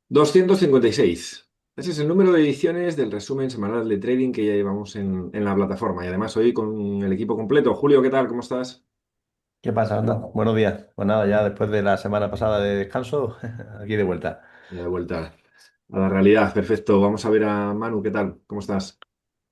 256. Ese es el número de ediciones del resumen semanal de trading que ya llevamos en la plataforma. Y además hoy con el equipo completo. Julio, ¿qué tal? ¿Cómo estás? ¿Qué pasa, anda? Buenos días. Pues nada, ya después de la semana pasada de descanso, aquí de vuelta. Ya de vuelta a la realidad. Perfecto. Vamos a ver a Manu, ¿qué tal? ¿Cómo estás?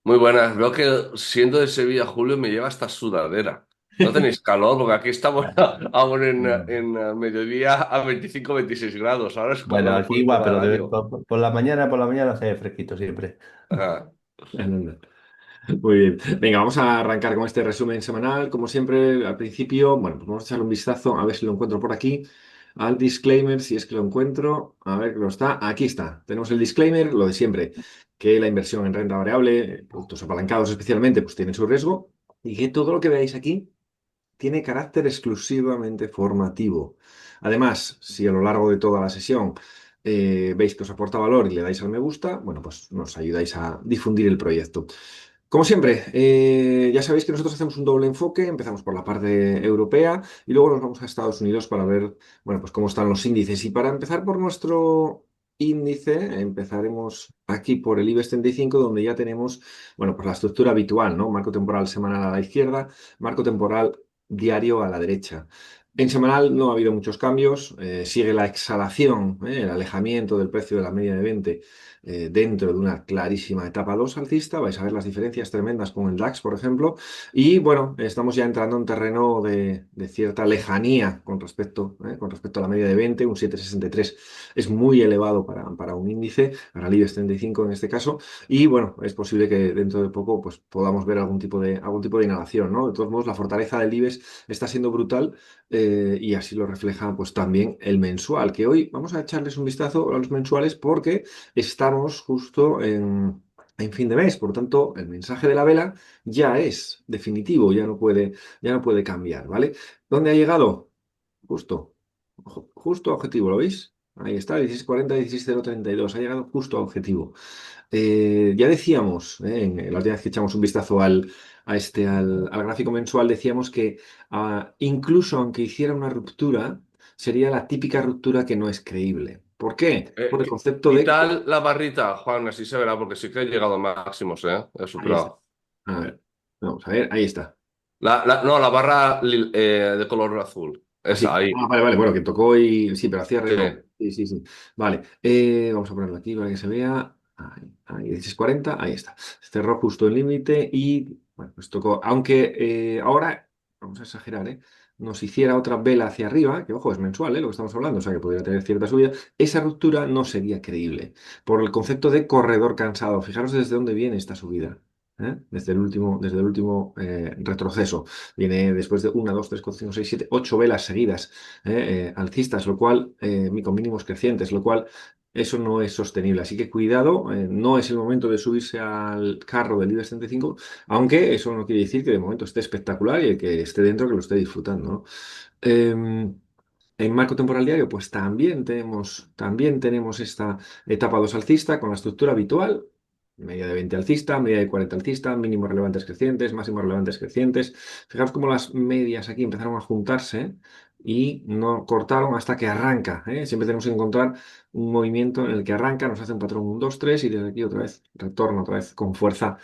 Muy buenas. Veo que siendo de Sevilla, Julio, me lleva hasta sudadera. ¿No tenéis calor? Porque aquí estamos aún en mediodía a 25-26 grados. Ahora es cuando Bueno, aquí mejor igual, toca el pero año. por la mañana hace fresquito siempre. Ajá. Muy bien. Venga, vamos a arrancar con este resumen semanal. Como siempre, al principio, bueno, pues vamos a echarle un vistazo a ver si lo encuentro por aquí. Al disclaimer, si es que lo encuentro. A ver que lo está. Aquí está. Tenemos el disclaimer, lo de siempre, que la inversión en renta variable, productos apalancados especialmente, pues tiene su riesgo y que todo lo que veáis aquí tiene carácter exclusivamente formativo. Además, si a lo largo de toda la sesión veis que os aporta valor y le dais al me gusta, bueno, pues nos ayudáis a difundir el proyecto. Como siempre, ya sabéis que nosotros hacemos un doble enfoque, empezamos por la parte europea y luego nos vamos a Estados Unidos para ver, bueno, pues cómo están los índices. Y para empezar por nuestro índice, empezaremos aquí por el IBEX 35, donde ya tenemos, bueno, pues la estructura habitual, ¿no? Marco temporal semanal a la izquierda, marco temporal diario a la derecha. En semanal no ha habido muchos cambios, sigue la exhalación, el alejamiento del precio de la media de 20 dentro de una clarísima etapa 2 alcista. Vais a ver las diferencias tremendas con el DAX, por ejemplo. Y bueno, estamos ya entrando en terreno de cierta lejanía con respecto a la media de 20, un 7,63 es muy elevado para un índice, para el IBEX 35 en este caso. Y bueno, es posible que dentro de poco pues, podamos ver algún tipo de inhalación, ¿no? De todos modos, la fortaleza del IBEX está siendo brutal y así lo refleja pues también el mensual, que hoy vamos a echarles un vistazo a los mensuales porque estamos justo en fin de mes, por lo tanto, el mensaje de la vela ya es definitivo, ya no puede cambiar, ¿vale? ¿Dónde ha llegado? Justo, justo a objetivo, ¿lo veis? Ahí está, 1640, 16032, ha llegado justo a objetivo. Ya decíamos, la última vez que echamos un vistazo al gráfico mensual, decíamos que incluso aunque hiciera una ruptura, sería la típica ruptura que no es creíble. ¿Por qué? Por el concepto ¿Qué de... tal la barrita, Juan? Así se verá, porque sí que he llegado a máximos, ¿eh? He Ahí está. superado. A ver, vamos a ver, ahí está. No, la barra de color azul. Esa, Así. ahí. Ah, vale, vale, bueno, que tocó y sí, pero a cierre Sí. no. Sí, sí, sí. Vale, vamos a ponerlo aquí para que se vea. Ahí, 1640, ahí está. Cerró justo el límite y, bueno, pues tocó. Aunque ahora, vamos a exagerar, ¿eh? Nos hiciera otra vela hacia arriba, que ojo, es mensual, ¿eh? Lo que estamos hablando, o sea que podría tener cierta subida, esa ruptura no sería creíble por el concepto de corredor cansado. Fijaros desde dónde viene esta subida. Desde el último retroceso. Viene después de una, dos, tres, cuatro, cinco, seis, siete, ocho velas seguidas alcistas, lo cual, con mínimos crecientes, lo cual eso no es sostenible. Así que cuidado, no es el momento de subirse al carro del IBEX 35, aunque eso no quiere decir que de momento esté espectacular y el que esté dentro que lo esté disfrutando, ¿no? En marco temporal diario, pues también tenemos esta etapa 2 alcista con la estructura habitual. Media de 20 alcista, media de 40 alcista, mínimos relevantes crecientes, máximos relevantes crecientes. Fijaros cómo las medias aquí empezaron a juntarse y no cortaron hasta que arranca, ¿eh? Siempre tenemos que encontrar un movimiento en el que arranca, nos hace un patrón 1, 2, 3 y desde aquí otra vez retorna otra vez con fuerza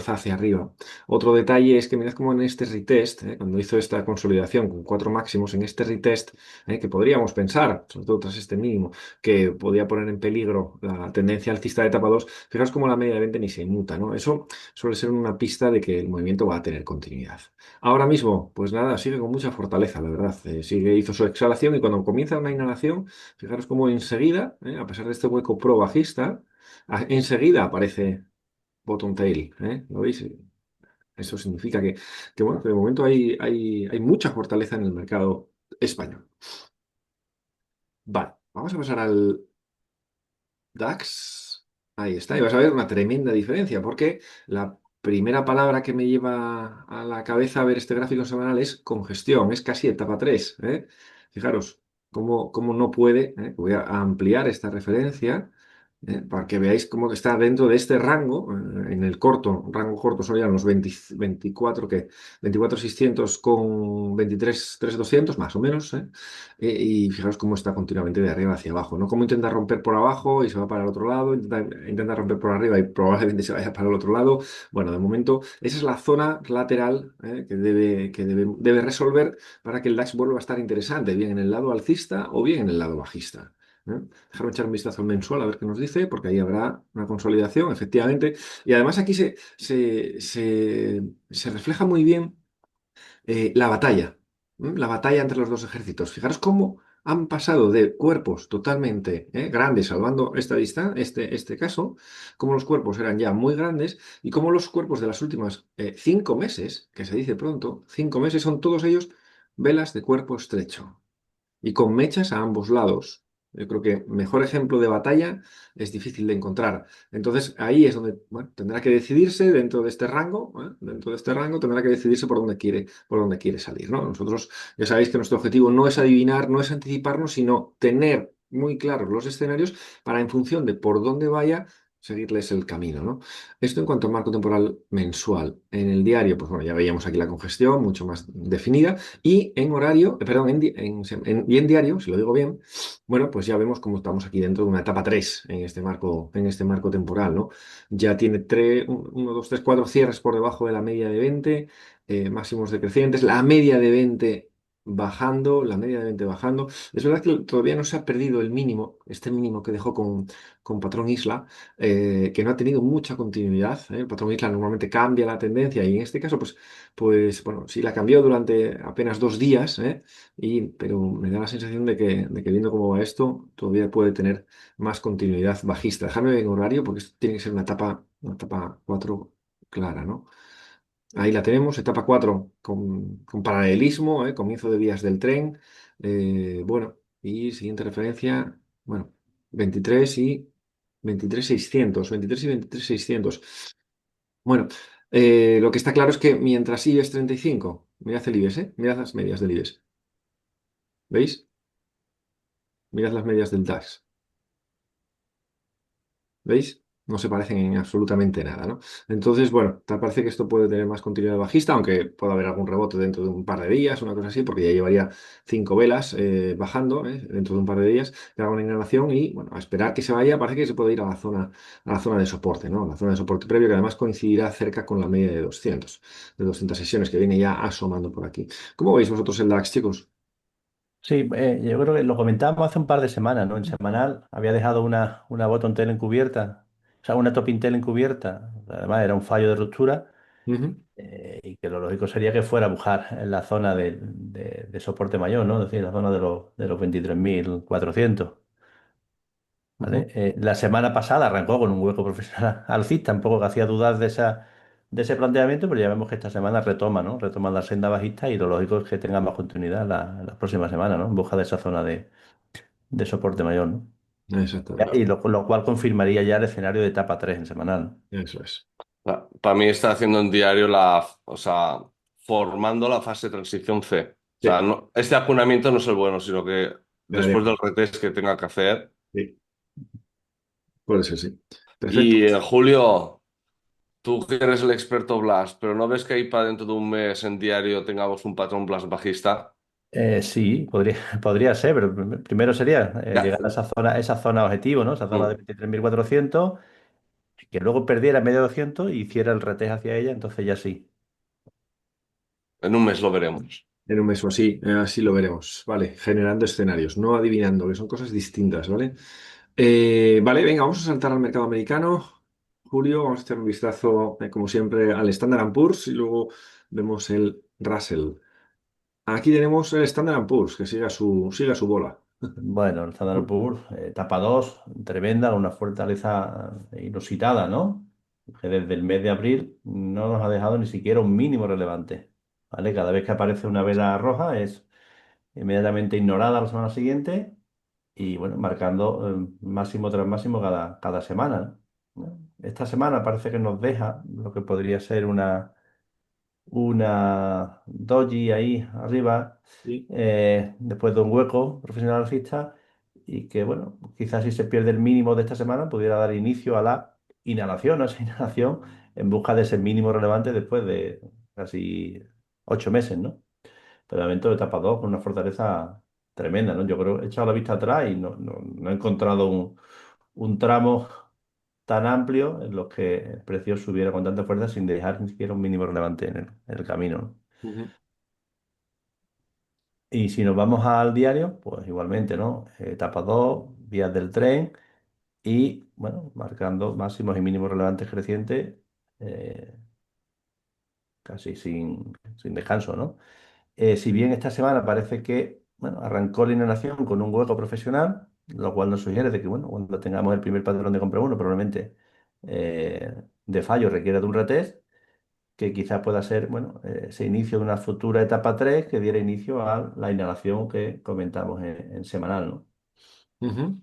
hacia arriba. Otro detalle es que mirad cómo en este retest, cuando hizo esta consolidación con cuatro máximos, en este retest, que podríamos pensar, sobre todo tras este mínimo, que podía poner en peligro la tendencia alcista de etapa 2. Fijaos cómo la media de 20 ni se inmuta, ¿no? Eso suele ser una pista de que el movimiento va a tener continuidad. Ahora mismo, pues nada, sigue con mucha fortaleza, la verdad. Hizo su exhalación y cuando comienza una inhalación, fijaros cómo enseguida, a pesar de este hueco pro bajista, enseguida aparece bottom tail, ¿lo veis? Eso significa bueno, que de momento hay mucha fortaleza en el mercado español. Vale, vamos a pasar al DAX. Ahí está, y vas a ver una tremenda diferencia, porque la primera palabra que me lleva a la cabeza a ver este gráfico semanal es congestión, es casi etapa 3, Fijaros cómo no puede, voy a ampliar esta referencia. para que veáis cómo está dentro de este rango, en el corto, rango corto serían los 20 24, que 24.600 con 23.200 más o menos, ¿eh? Y fijaros cómo está continuamente de arriba hacia abajo, ¿no? Cómo intenta romper por abajo y se va para el otro lado, intenta romper por arriba y probablemente se vaya para el otro lado. Bueno, de momento, esa es la zona lateral, debe resolver para que el DAX vuelva a estar interesante, bien en el lado alcista o bien en el lado bajista. ¿Eh? Dejar echar un vistazo al mensual a ver qué nos dice, porque ahí habrá una consolidación, efectivamente. Y además aquí se refleja muy bien la batalla, la batalla entre los dos ejércitos. Fijaros cómo han pasado de cuerpos totalmente grandes, salvando este caso, como los cuerpos eran ya muy grandes y como los cuerpos de las últimas 5 meses, que se dice pronto, 5 meses, son todos ellos velas de cuerpo estrecho y con mechas a ambos lados. Yo creo que mejor ejemplo de batalla es difícil de encontrar. Entonces ahí es donde bueno, tendrá que decidirse dentro de este rango, dentro de este rango tendrá que decidirse por dónde quiere salir, ¿no? Nosotros ya sabéis que nuestro objetivo no es adivinar, no es anticiparnos, sino tener muy claros los escenarios para en función de por dónde vaya seguirles el camino, ¿no? Esto en cuanto al marco temporal mensual. En el diario, pues bueno, ya veíamos aquí la congestión mucho más definida. Y en horario, perdón, y en diario, si lo digo bien, bueno, pues ya vemos cómo estamos aquí dentro de una etapa 3 en este marco temporal, ¿no? Ya tiene 1, 2, 3, 4 cierres por debajo de la media de 20, máximos decrecientes, la media de 20 bajando, la media de 20 bajando. Es verdad que todavía no se ha perdido el mínimo, este mínimo que dejó con patrón Isla, que no ha tenido mucha continuidad, ¿eh? El patrón Isla normalmente cambia la tendencia y en este caso, pues bueno, sí la cambió durante apenas 2 días, ¿eh? Pero me da la sensación de que viendo cómo va esto, todavía puede tener más continuidad bajista. Déjame ver en horario porque esto tiene que ser una etapa 4 clara, ¿no? Ahí la tenemos, etapa 4 con paralelismo, comienzo de vías del tren. Bueno, y siguiente referencia, bueno, 23 y 23.600, 23 y 23.600. Bueno, lo que está claro es que mientras IBEX 35, mirad el IBEX, mirad las medias del IBEX, ¿veis? Mirad las medias del DAX. ¿Veis? No se parecen en absolutamente nada, ¿no? Entonces, bueno, tal parece que esto puede tener más continuidad bajista, aunque pueda haber algún rebote dentro de un par de días, una cosa así, porque ya llevaría 5 velas bajando dentro de un par de días, que haga una inhalación y, bueno, a esperar que se vaya, parece que se puede ir a la zona de soporte, ¿no? La zona de soporte previo, que además coincidirá cerca con la media de 200 sesiones que viene ya asomando por aquí. ¿Cómo veis vosotros el DAX, chicos? Sí, yo creo que lo comentábamos hace un par de semanas, ¿no? En semanal había dejado una bottom tail encubierta, o sea, una topping tail encubierta. Además, era un fallo de ruptura Ujú, y que lo lógico sería que fuera a buscar en la zona de soporte mayor, ¿no? Es decir, la zona de los 23.400. ¿Vale? ujú. La semana pasada arrancó con un hueco profesional alcista, un poco que hacía dudar de ese planteamiento, pero ya vemos que esta semana retoma, ¿no? Retoma la senda bajista y lo lógico es que tenga más continuidad las próximas semanas, ¿no? En busca de esa zona de soporte mayor, ¿no? Exactamente, Y lo cual confirmaría ya el escenario de etapa 3 en semanal, ¿no? eso es. Para mí está haciendo en diario o sea, formando la fase de transición C. O sea, Sí, este acunamiento no es el bueno, sino que después del veremos. retest que tenga que hacer. Sí, puede ser, sí. Perfecto. Y Julio, tú que eres el experto Blas, pero ¿no ves que ahí para dentro de un mes en diario tengamos un patrón Blas bajista? Sí, podría ser, pero primero sería Ya. llegar a esa zona objetivo, ¿no? Esa zona de Mm. 23.400, que luego perdiera medio 200 y hiciera el retest hacia ella, entonces ya sí. En un mes lo veremos. En un mes o así lo veremos. Vale, generando escenarios, no adivinando, que son cosas distintas, ¿vale? Vale, venga, vamos a saltar al mercado americano. Julio, vamos a echar un vistazo, como siempre, al Standard Poor's y luego vemos el Russell. Aquí tenemos el Standard Poor's, que siga su bola. Bueno, el Standard Poor's, etapa 2 tremenda, una fortaleza inusitada, ¿no? Que desde el mes de abril no nos ha dejado ni siquiera un mínimo relevante, ¿vale? Cada vez que aparece una vela roja es inmediatamente ignorada la semana siguiente y, bueno, marcando máximo tras máximo cada semana, ¿no? Esta semana parece que nos deja lo que podría ser una doji ahí arriba, Sí. después de un hueco profesional alcista. y que, bueno, quizás si se pierde el mínimo de esta semana, pudiera dar inicio a la inhalación, a esa inhalación en busca de ese mínimo relevante después de casi 8 meses, ¿no? Pero de momento etapa 2 con una fortaleza tremenda, ¿no? Yo creo, he echado la vista atrás y no he encontrado un tramo tan amplio en los que el precio subiera con tanta fuerza sin dejar ni siquiera un mínimo relevante en el camino, ¿no? Ujú, Y si nos vamos al diario, pues igualmente, ¿no? Etapa 2 vías del tren y, bueno, marcando máximos y mínimos relevantes crecientes eh, casi sin descanso, ¿no? Si bien esta semana parece que, bueno, arrancó la inhalación con un hueco profesional, lo cual nos sugiere de que, bueno, cuando tengamos el primer patrón de compra uno, probablemente de fallo requiera de un retest, que quizás pueda ser, bueno, ese inicio de una futura etapa 3 que diera inicio a la inhalación que comentamos en semanal, ¿no? ujú.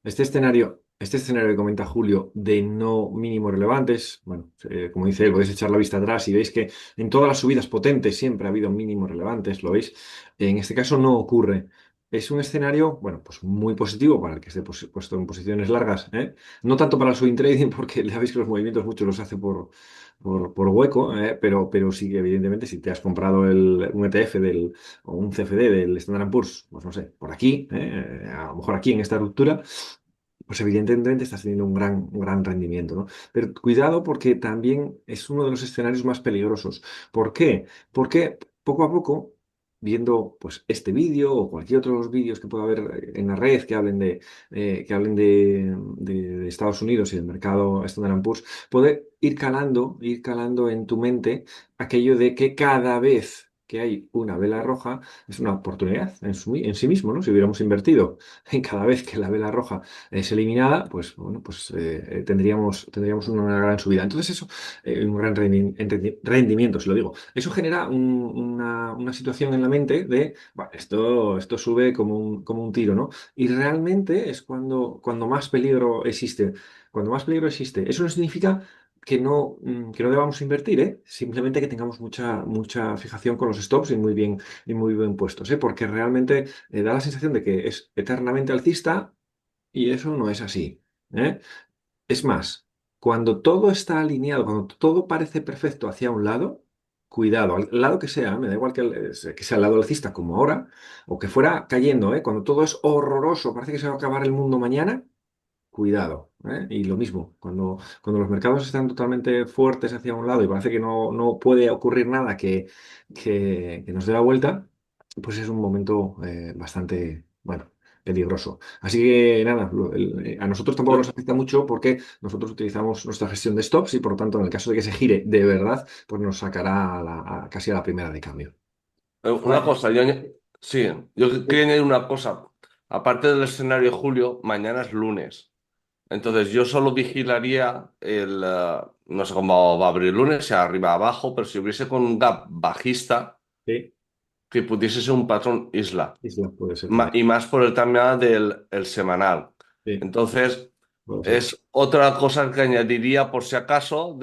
Este escenario que comenta Julio de no mínimos relevantes, bueno, como dice él, podéis echar la vista atrás y veis que en todas las subidas potentes siempre ha habido mínimos relevantes, ¿lo veis? En este caso no ocurre. Es un escenario, bueno, pues muy positivo para el que esté puesto en posiciones largas, ¿eh? No tanto para el swing trading, porque ya veis que los movimientos muchos los hace por hueco, pero sí que evidentemente si te has comprado un ETF o un CFD del Standard Poor's, pues no sé, por aquí, a lo mejor aquí en esta ruptura pues evidentemente estás teniendo un gran rendimiento, ¿no? Pero cuidado porque también es uno de los escenarios más peligrosos. ¿Por qué? Porque poco a poco, viendo pues este vídeo o cualquier otro de los vídeos que pueda haber en la red que hablen de Estados Unidos y del mercado Standard Poor's, poder ir calando en tu mente aquello de que cada vez que hay una vela roja es una oportunidad en sí mismo, ¿no? Si hubiéramos invertido en cada vez que la vela roja es eliminada, pues bueno, pues tendríamos una gran subida. Entonces eso, un gran rendimiento, si lo digo. Eso genera una situación en la mente de, "Buah, esto sube como un tiro, ¿no? Y realmente es cuando más peligro existe. Cuando más peligro existe. Eso no significa que no debamos invertir, ¿eh? Simplemente que tengamos mucha fijación con los stops y muy bien puestos, ¿eh? Porque realmente da la sensación de que es eternamente alcista y eso no es así, ¿eh? Es más, cuando todo está alineado, cuando todo parece perfecto hacia un lado, cuidado, al lado que sea, me da igual que sea el lado alcista como ahora, o que fuera cayendo, ¿eh? Cuando todo es horroroso, parece que se va a acabar el mundo mañana, cuidado, ¿eh? Y lo mismo, cuando los mercados están totalmente fuertes hacia un lado y parece que no puede ocurrir nada que nos dé la vuelta, pues es un momento bastante, bueno, peligroso. Así que nada, a nosotros tampoco nos Yo- afecta mucho porque nosotros utilizamos nuestra gestión de stops y por lo tanto en el caso de que se gire de verdad, pues nos sacará casi a la primera de cambio. una cosa, sí, yo quería añadir una cosa. Aparte del escenario de Julio, mañana es lunes. Entonces yo solo vigilaría no sé cómo va a abrir el lunes, sea arriba abajo, pero si hubiese con un gap bajista, Sí, que pudiese ser un patrón isla. Isla puede ser también. Y más por el tema del el semanal. Sí, Entonces, puede ser. es otra cosa que añadiría por si acaso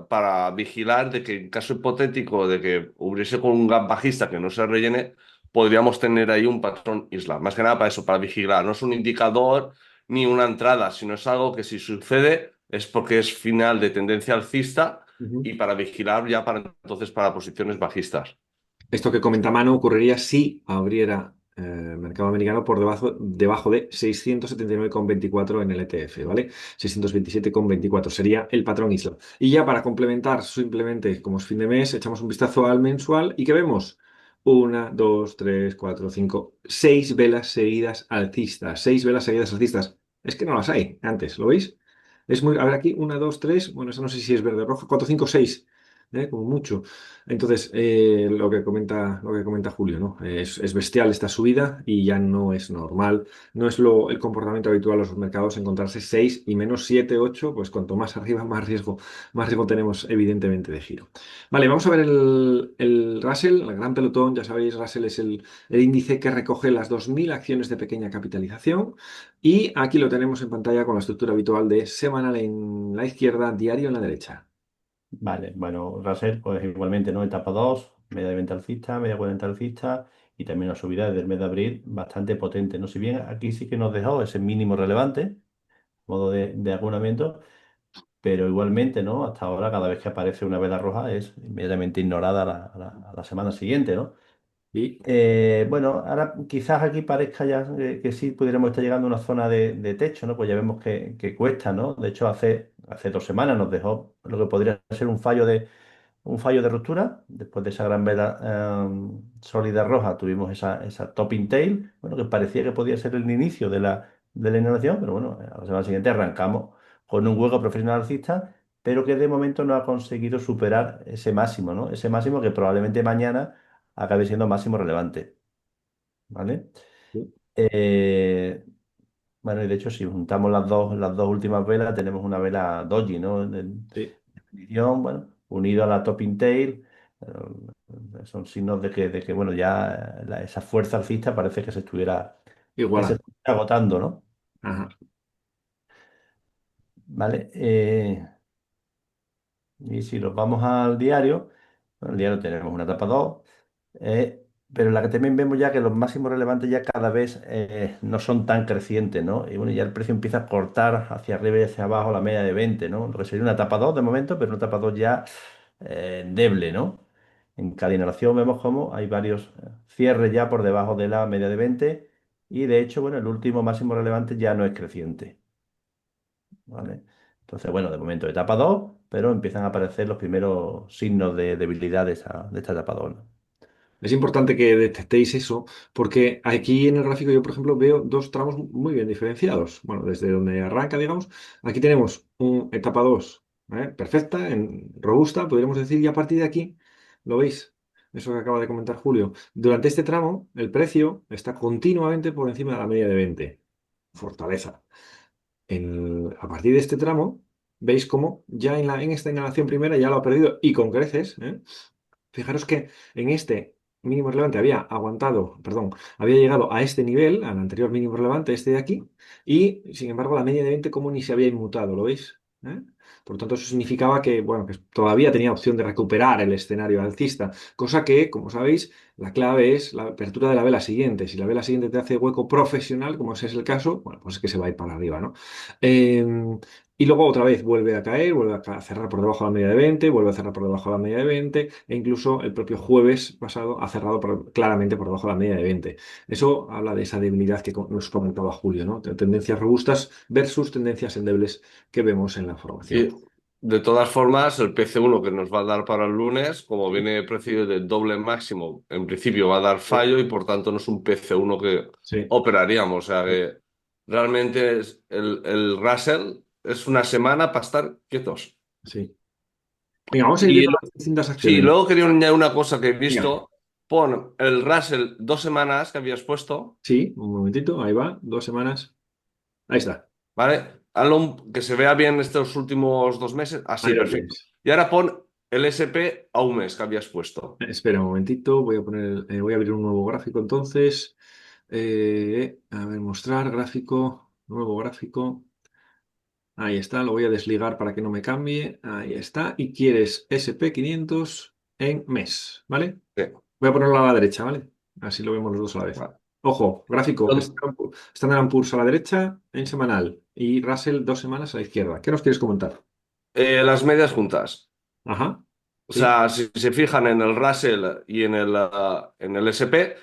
para vigilar de que en caso hipotético de que hubiese con un gap bajista que no se rellene, podríamos tener ahí un patrón isla. Más que nada para eso, para vigilar. No es un indicador ni una entrada, sino es algo que si sucede es porque es final de tendencia alcista Ujú. y para vigilar ya para entonces para posiciones bajistas. Esto que comenta Manu ocurriría si abriera el mercado americano por debajo de 679,24 en el ETF, ¿vale? 627,24 sería el patrón isla. Y ya para complementar, simplemente como es fin de mes, echamos un vistazo al mensual y ¿qué vemos? Una, dos, tres, cuatro, cinco, seis velas seguidas alcistas. Seis velas seguidas alcistas. Es que no las hay antes, ¿lo veis? A ver aquí, una, dos, tres, bueno, eso no sé si es verde o rojo, cuatro, cinco, seis, como mucho. Entonces, lo que comenta Julio, ¿no? Es bestial esta subida y ya no es normal. No es el comportamiento habitual de los mercados encontrarse 6 y menos 7 8 pues cuanto más arriba, más riesgo tenemos, evidentemente, de giro. Vale, vamos a ver el Russell, el gran pelotón. Ya sabéis, Russell es el índice que recoge las 2.000 acciones de pequeña capitalización. Y aquí lo tenemos en pantalla con la estructura habitual de semanal en la izquierda, diario en la derecha. Vale, bueno, Russell, pues igualmente, ¿no? Etapa 2 media de venta alcista, media cuarenta alcista y también una subida desde el mes de abril bastante potente, ¿no? Si bien aquí sí que nos dejó ese mínimo relevante, modo de agunamiento, pero igualmente, ¿no? Hasta ahora, cada vez que aparece una vela roja es inmediatamente ignorada a la semana siguiente, ¿no? Y Bueno, ahora quizás aquí parezca ya que sí pudiéramos estar llegando a una zona de techo, ¿no? Pues ya vemos que cuesta, ¿no? De hecho, hace 2 semanas nos dejó lo que podría ser un fallo de ruptura. Después de esa gran vela sólida roja, tuvimos esa topping tail, bueno, que parecía que podía ser el inicio de la inhalación, pero bueno, a la semana siguiente arrancamos con un hueco profesional alcista, pero que de momento no ha conseguido superar ese máximo, ¿no? Ese máximo que probablemente mañana acabe siendo máximo relevante, ¿vale? sí, Eh, bueno, y de hecho, si juntamos las dos últimas velas, tenemos una vela doji, ¿no? sí, Definición, bueno, unido a la topping tail, son signos de que, bueno, ya esa fuerza alcista parece que se igual. estuviera agotando, ¿no? Ajá. ¿Vale? Y si nos vamos al diario, bueno, el diario tenemos una etapa 2, pero en la que también vemos ya que los máximos relevantes ya cada vez no son tan crecientes, ¿no? Y bueno, ya el precio empieza a cortar hacia arriba y hacia abajo la media de 20, ¿no? Lo que sería una etapa 2 de momento, pero una etapa 2 ya endeble, ¿no? En cada inhalación vemos como hay varios cierres ya por debajo de la media de 20 y de hecho, bueno, el último máximo relevante ya no es creciente, ¿vale? Entonces, bueno, de momento etapa 2, pero empiezan a aparecer los primeros signos de debilidad de esta etapa 2, ¿no? Es importante que detectéis eso, porque aquí en el gráfico yo, por ejemplo, veo dos tramos muy bien diferenciados. Bueno, desde donde arranca, digamos, aquí tenemos un etapa 2, perfecta, robusta, podríamos decir, y a partir de aquí, ¿lo veis? Eso que acaba de comentar Julio. Durante este tramo, el precio está continuamente por encima de la media de 20. Fortaleza. A partir de este tramo, veis cómo ya en esta inhalación primera ya lo ha perdido y con creces, ¿eh? Fijaros que en este mínimo relevante había aguantado, perdón, había llegado a este nivel, al anterior mínimo relevante, este de aquí, y sin embargo la media de 20 como ni se había inmutado, ¿lo veis? ¿Eh? Por lo tanto, eso significaba que, bueno, que todavía tenía opción de recuperar el escenario alcista, cosa que, como sabéis, la clave es la apertura de la vela siguiente. Si la vela siguiente te hace hueco profesional, como ese es el caso, bueno, pues es que se va a ir para arriba, ¿no? Eh, y luego otra vez vuelve a caer, vuelve a cerrar por debajo de la media de 20, vuelve a cerrar por debajo de la media de 20, e incluso el propio jueves pasado ha cerrado claramente por debajo de la media de 20. Eso habla de esa debilidad que nos comentaba Julio, ¿no? Tendencias robustas versus tendencias endebles que vemos en la Y formación. de todas formas, el PC1 que nos va a dar para el lunes, como viene precio de doble máximo, en principio va a dar Sí, fallo y por tanto no es un PC1 que sí, operaríamos. O sea que realmente el Russell es una semana para estar quietos. sí. Venga, vamos a ir Y viendo las distintas sí, acciones. luego quería añadir una cosa que he Venga, visto. Pon el Russell 2 semanas que habías puesto, sí, un momentito, ahí va, 2 semanas. Ahí está, ¿vale? Hazlo que se vea bien estos últimos 2 meses. ahí Así, lo perfecto. tienes. Y ahora pon el SP a un mes que habías puesto. Espera un momentito, voy a abrir un nuevo gráfico entonces. A ver, mostrar gráfico, nuevo gráfico. Ahí está, lo voy a desligar para que no me cambie. Ahí está. Y quieres SP500 en mes, ¿vale? Sí, Voy a ponerlo a la derecha, ¿vale? Así lo vemos los dos a la vez. vale. Ojo, gráfico, Standard Poor's a la derecha en semanal y Russell 2 semanas a la izquierda. ¿Qué nos quieres comentar? Las medias juntas. Ajá, O sí, sea, si se fijan en el Russell y en el SP,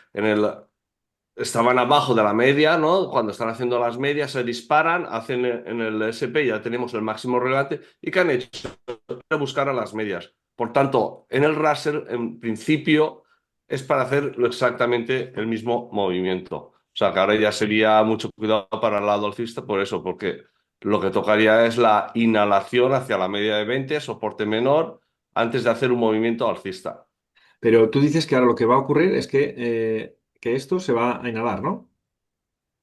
estaban abajo de la media, ¿no? Cuando están haciendo las medias, se disparan, hacen en el SP, ya tenemos el máximo relevante, y ¿qué han hecho? Buscar a las medias. Por tanto, en el Russell, en principio, es para hacer exactamente el mismo movimiento. O sea, que ahora ya sería mucho cuidado para el lado alcista por eso, porque lo que tocaría es la inhalación hacia la media de 20, soporte menor, antes de hacer un movimiento alcista. pero tú dices que ahora lo que va a ocurrir es que esto se va a inhalar, ¿no?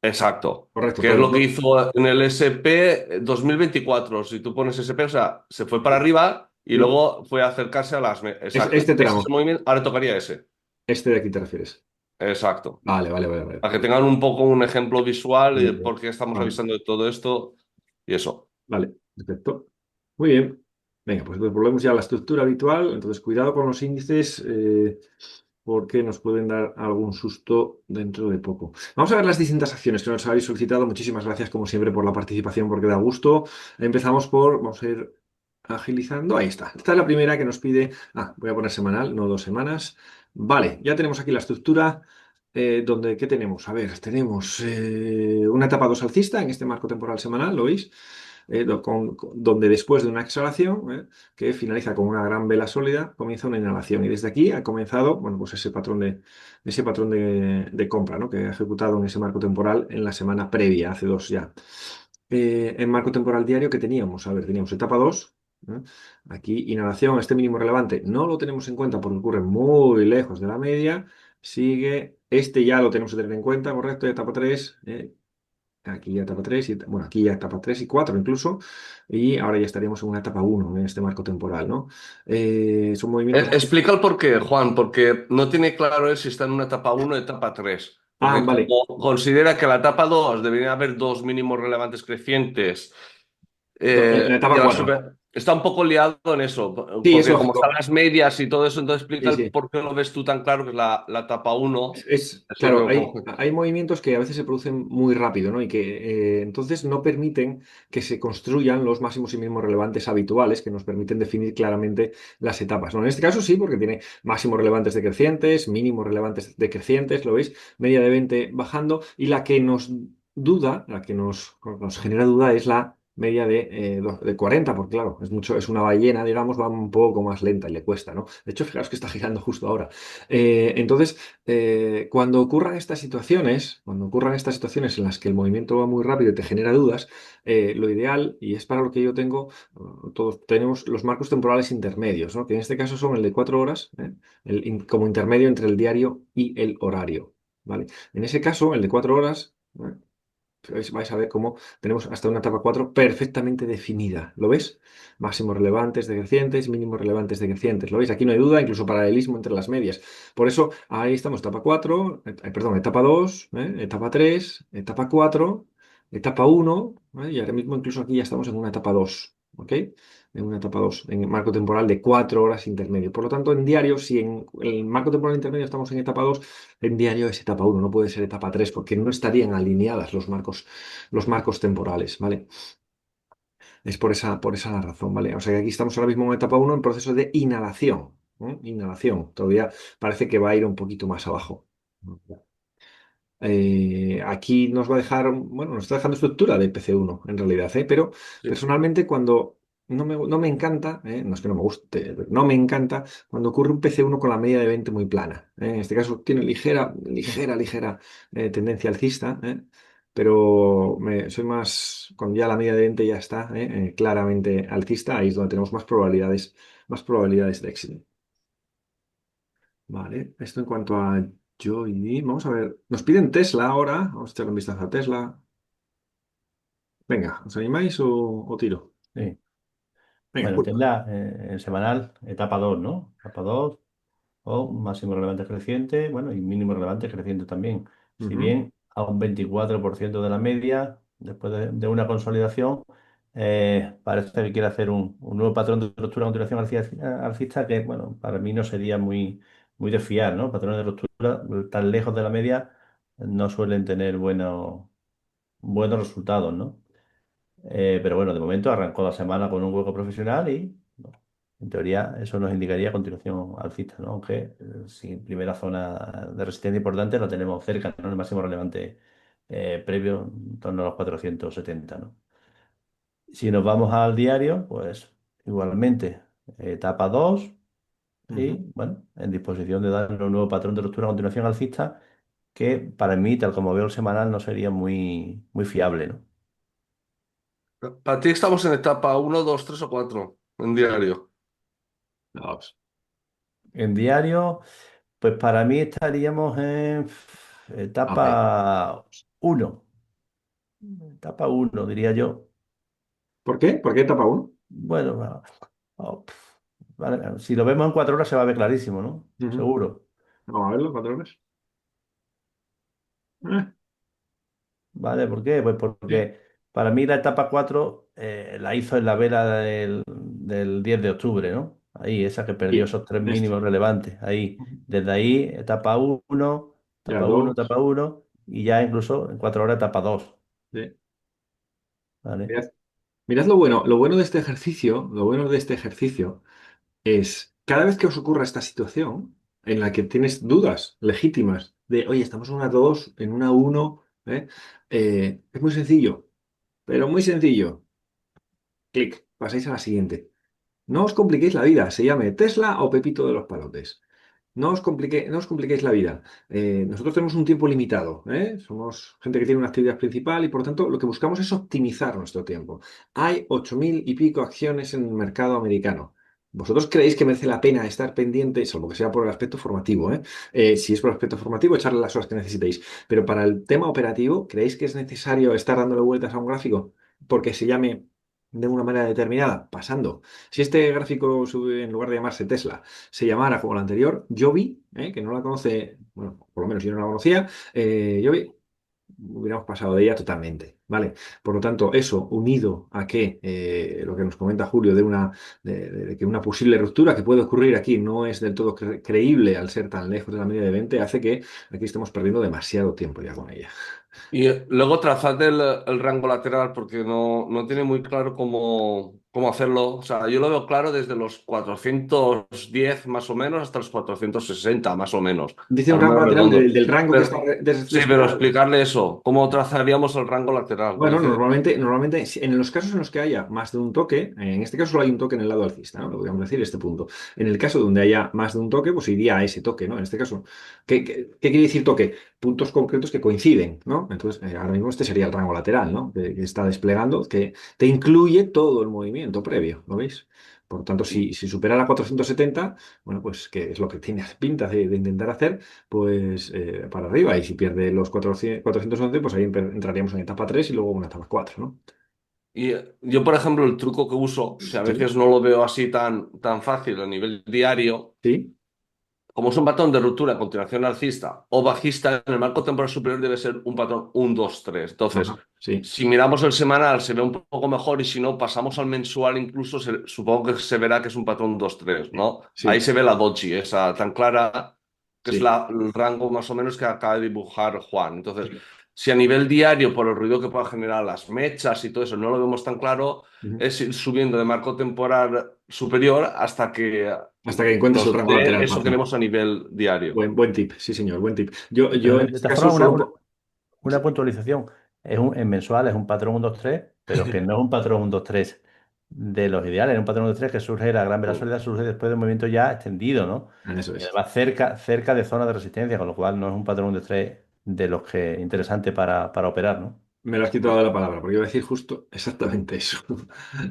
Exacto. Correcto, Que es pero lo que hizo en el SP 2024. Si tú pones SP, o sea, se fue para arriba y sí, luego fue a acercarse a las... es Exacto. este Ese es el tramo, movimiento. Ahora tocaría ese. este de aquí te refieres. Exacto. Vale, vale, vale, vale. Para que tengan un poco un ejemplo visual de por qué estamos Vale, avisando de todo esto y eso. vale, perfecto. Muy bien. Venga, pues volvemos ya a la estructura habitual. Entonces, cuidado con los índices. porque nos pueden dar algún susto dentro de poco. Vamos a ver las distintas acciones que nos habéis solicitado. Muchísimas gracias, como siempre, por la participación, porque da gusto. Empezamos vamos a ir agilizando. Ahí está. Esta es la primera que nos pide. Voy a poner semanal, no 2 semanas. Vale, ya tenemos aquí la estructura. Donde, ¿qué tenemos? A ver, tenemos una etapa 2 alcista en este marco temporal semanal, ¿lo veis? Donde después de una exhalación, que finaliza con una gran vela sólida, comienza una inhalación. Y desde aquí ha comenzado, bueno, pues ese patrón de compra, ¿no? Que ha ejecutado en ese marco temporal en la semana previa, hace dos ya. En marco temporal diario, ¿qué teníamos? A ver, teníamos etapa 2. ¿eh? Aquí, inhalación, este mínimo relevante, no lo tenemos en cuenta porque ocurre muy lejos de la media. Sigue, este ya lo tenemos que tener en cuenta, correcto, etapa 3. Aquí ya etapa 3 y, bueno, aquí ya etapa 3 y 4 incluso, y ahora ya estaríamos en una etapa uno en este marco temporal, ¿no? Son movimientos... Explica el por qué, Juan, porque no tiene claro él si está en una etapa uno o etapa 3. Porque Vale. como considera que la etapa 2 debería haber dos mínimos relevantes crecientes, En la etapa 4. está un poco liado en eso, Sí, es porque como están lógico. las medias y todo eso, entonces explica Sí, el sí. por qué lo ves tú tan claro que es la etapa uno. Es lo Claro, que hay movimientos que a veces se producen muy rápido, ¿no? Y que entonces no permiten que se construyan los máximos y mínimos relevantes habituales que nos permiten definir claramente las etapas, ¿no? En este caso sí, porque tiene máximos relevantes decrecientes, mínimos relevantes decrecientes, ¿lo veis? Media de 20 bajando, y la que nos duda, la que nos genera duda es la media de 40, porque claro, es una ballena, digamos, va un poco más lenta y le cuesta, ¿no? De hecho, fijaos que está girando justo ahora. Entonces, cuando ocurran estas situaciones en las que el movimiento va muy rápido y te genera dudas, lo ideal, y es para lo que yo tengo, todos tenemos los marcos temporales intermedios, ¿no? Que en este caso son el de 4 horas, como intermedio entre el diario y el horario, ¿vale? En ese caso, el de 4 horas, vais a ver cómo tenemos hasta una etapa 4 perfectamente definida. ¿Lo ves? Máximos relevantes decrecientes, mínimos relevantes decrecientes. ¿Lo veis? Aquí no hay duda, incluso paralelismo entre las medias. Por eso ahí estamos, etapa 4, perdón, etapa 2, etapa 3, etapa 4, etapa 1, y ahora mismo incluso aquí ya estamos en una etapa 2, ¿ok? En una etapa 2 en el marco temporal de 4 horas intermedio. Por lo tanto, en diario, si en el marco temporal intermedio estamos en etapa 2, en diario es etapa uno, no puede ser etapa 3 porque no estarían alineadas los marcos temporales, ¿vale? Es por esa la razón, ¿vale? O sea que aquí estamos ahora mismo en etapa uno en proceso de inhalación. Inhalación. Todavía parece que va a ir un poquito más abajo. Aquí nos va a dejar, bueno, nos está dejando estructura de PC1 en realidad, pero sí. personalmente cuando no me encanta, no es que no me guste, pero no me encanta cuando ocurre un PC1 con la media de 20 muy plana. En este caso tiene ligera, ligera, ligera tendencia alcista, pero soy más, cuando ya la media de 20 ya está claramente alcista, ahí es donde tenemos más probabilidades de éxito. Vale, esto en cuanto a Joy. Vamos a ver. Nos piden Tesla ahora. Vamos a echarle un vistazo a Tesla. Venga, ¿os animáis o tiro? Sí. Venga, Bueno, pulpa. tendrá en semanal etapa 2, ¿no? Etapa 2 o máximo relevante creciente, bueno, y mínimo relevante creciente también. Si Ujú, bien a un 24% de la media, después de una consolidación, parece que quiere hacer un nuevo patrón de ruptura a continuación alcista que, bueno, para mí no sería muy de fiar, ¿no? Patrones de ruptura tan lejos de la media no suelen tener buenos resultados, ¿no? Pero bueno, de momento arrancó la semana con un hueco profesional y bueno, en teoría eso nos indicaría a continuación alcista, ¿no? Aunque si primera zona de resistencia importante la tenemos cerca, ¿no? El máximo relevante previo en torno a los 470, ¿no? Si nos vamos al diario, pues igualmente etapa 2 y ujú. bueno, en disposición de dar un nuevo patrón de ruptura a continuación alcista que para mí, tal como veo el semanal, no sería muy fiable, ¿no? Para ti estamos en etapa uno, 2, 3 o 4 en diario. Vamos. En diario. Pues para mí estaríamos en A ver. etapa uno. Etapa uno diría yo. ¿Por qué? ¿Por qué etapa uno? Bueno, vale, si lo vemos en 4 horas se va a ver clarísimo, ¿no? Ujú. Seguro. Vamos a verlo, patrones. Eh, ¿Vale? ¿Por qué? Pues sí. porque para mí la etapa 4 la hizo en la vela del 10 de octubre, ¿no? Ahí, esa que perdió Y esos tres esto. mínimos relevantes. Ahí, desde ahí, etapa uno, Ya etapa uno, dos. etapa uno, y ya incluso en 4 horas, etapa 2. Sí. ¿Vale? Mirad, mirad lo bueno de este ejercicio, lo bueno de este ejercicio es cada vez que os ocurra esta situación en la que tienes dudas legítimas de, oye, estamos en una 2 en una uno, ¿eh? Es muy sencillo, pero muy sencillo. Clic, pasáis a la siguiente. No os compliquéis la vida, se llame Tesla o Pepito de los Palotes. No os compliquéis la vida. Nosotros tenemos un tiempo limitado, ¿eh? Somos gente que tiene una actividad principal y por lo tanto lo que buscamos es optimizar nuestro tiempo. Hay 8.000 y pico acciones en el mercado americano. ¿Vosotros creéis que merece la pena estar pendiente, salvo que sea por el aspecto formativo, ¿eh? Si es por el aspecto formativo, echarle las horas que necesitéis. Pero para el tema operativo, ¿creéis que es necesario estar dándole vueltas a un gráfico porque se llame de una manera determinada? Pasando. Si este gráfico, en lugar de llamarse Tesla, se llamara como la anterior, Joby, que no la conoce, bueno, por lo menos yo no la conocía, Joby, hubiéramos pasado de ella totalmente, ¿vale? Por lo tanto, eso unido a que lo que nos comenta Julio de que una posible ruptura que puede ocurrir aquí no es del todo creíble al ser tan lejos de la media de 20, hace que aquí estemos perdiendo demasiado tiempo ya con ella. Y luego trazad el rango lateral porque no tiene muy claro cómo hacerlo. O sea, yo lo veo claro desde los 410 más o menos hasta los 460 más o menos, Dice a un rango números lateral redondos. del rango que está Pero, sí, pero desplegado. explicarle eso, cómo trazaríamos el rango lateral. Bueno, Parece. normalmente, en los casos en los que haya más de un toque, en este caso solo hay un toque en el lado alcista, ¿no? Lo podríamos decir este punto. En el caso donde haya más de un toque, pues iría a ese toque, ¿no? En este caso, ¿qué quiere decir toque? Puntos concretos que coinciden, ¿no? Entonces, ahora mismo este sería el rango lateral, ¿no? Que está desplegando, que te incluye todo el movimiento previo, ¿lo veis? Por tanto, si supera la 470, bueno, pues que es lo que tiene pinta de intentar hacer, pues para arriba. Y si pierde los 411, pues ahí entraríamos en etapa 3 y luego una etapa 4, ¿no? Y yo, por ejemplo, el truco que uso, si a Sí, veces no lo veo así tan fácil a nivel diario, sí, como es un patrón de ruptura a continuación alcista o bajista, en el marco temporal superior debe ser un patrón 1, 2, 3. Entonces, ajá, sí, si miramos el semanal se ve un poco mejor y si no, pasamos al mensual, incluso supongo que se verá que es un patrón 2, 3, sí, ¿no? Ahí sí, se ve la doji, esa tan clara, que es sí, el rango más o menos que acaba de dibujar Juan. Entonces, sí. si a nivel diario, por el ruido que pueda generar las mechas y todo eso, no lo vemos tan claro, Ujú. es ir subiendo de marco temporal superior hasta que Hasta que encuentres el nos rango dé lateral eso que fácil. queremos a nivel diario. Buen tip, sí, señor, buen tip. Yo Pero en de este todas caso formas, solo... una puntualización. En mensual es un patrón 1, 2, 3, pero que no es un patrón 1, 2, 3 de los ideales. Es un patrón 1, 2, 3 que surge, la gran vela sólida surge después de un movimiento ya extendido, ¿no? Eso Y es. además cerca de zonas de resistencia, con lo cual no es un patrón 1, 2, 3 de los que interesante para operar, ¿no? Me lo has quitado de la palabra, porque iba a decir justo exactamente eso.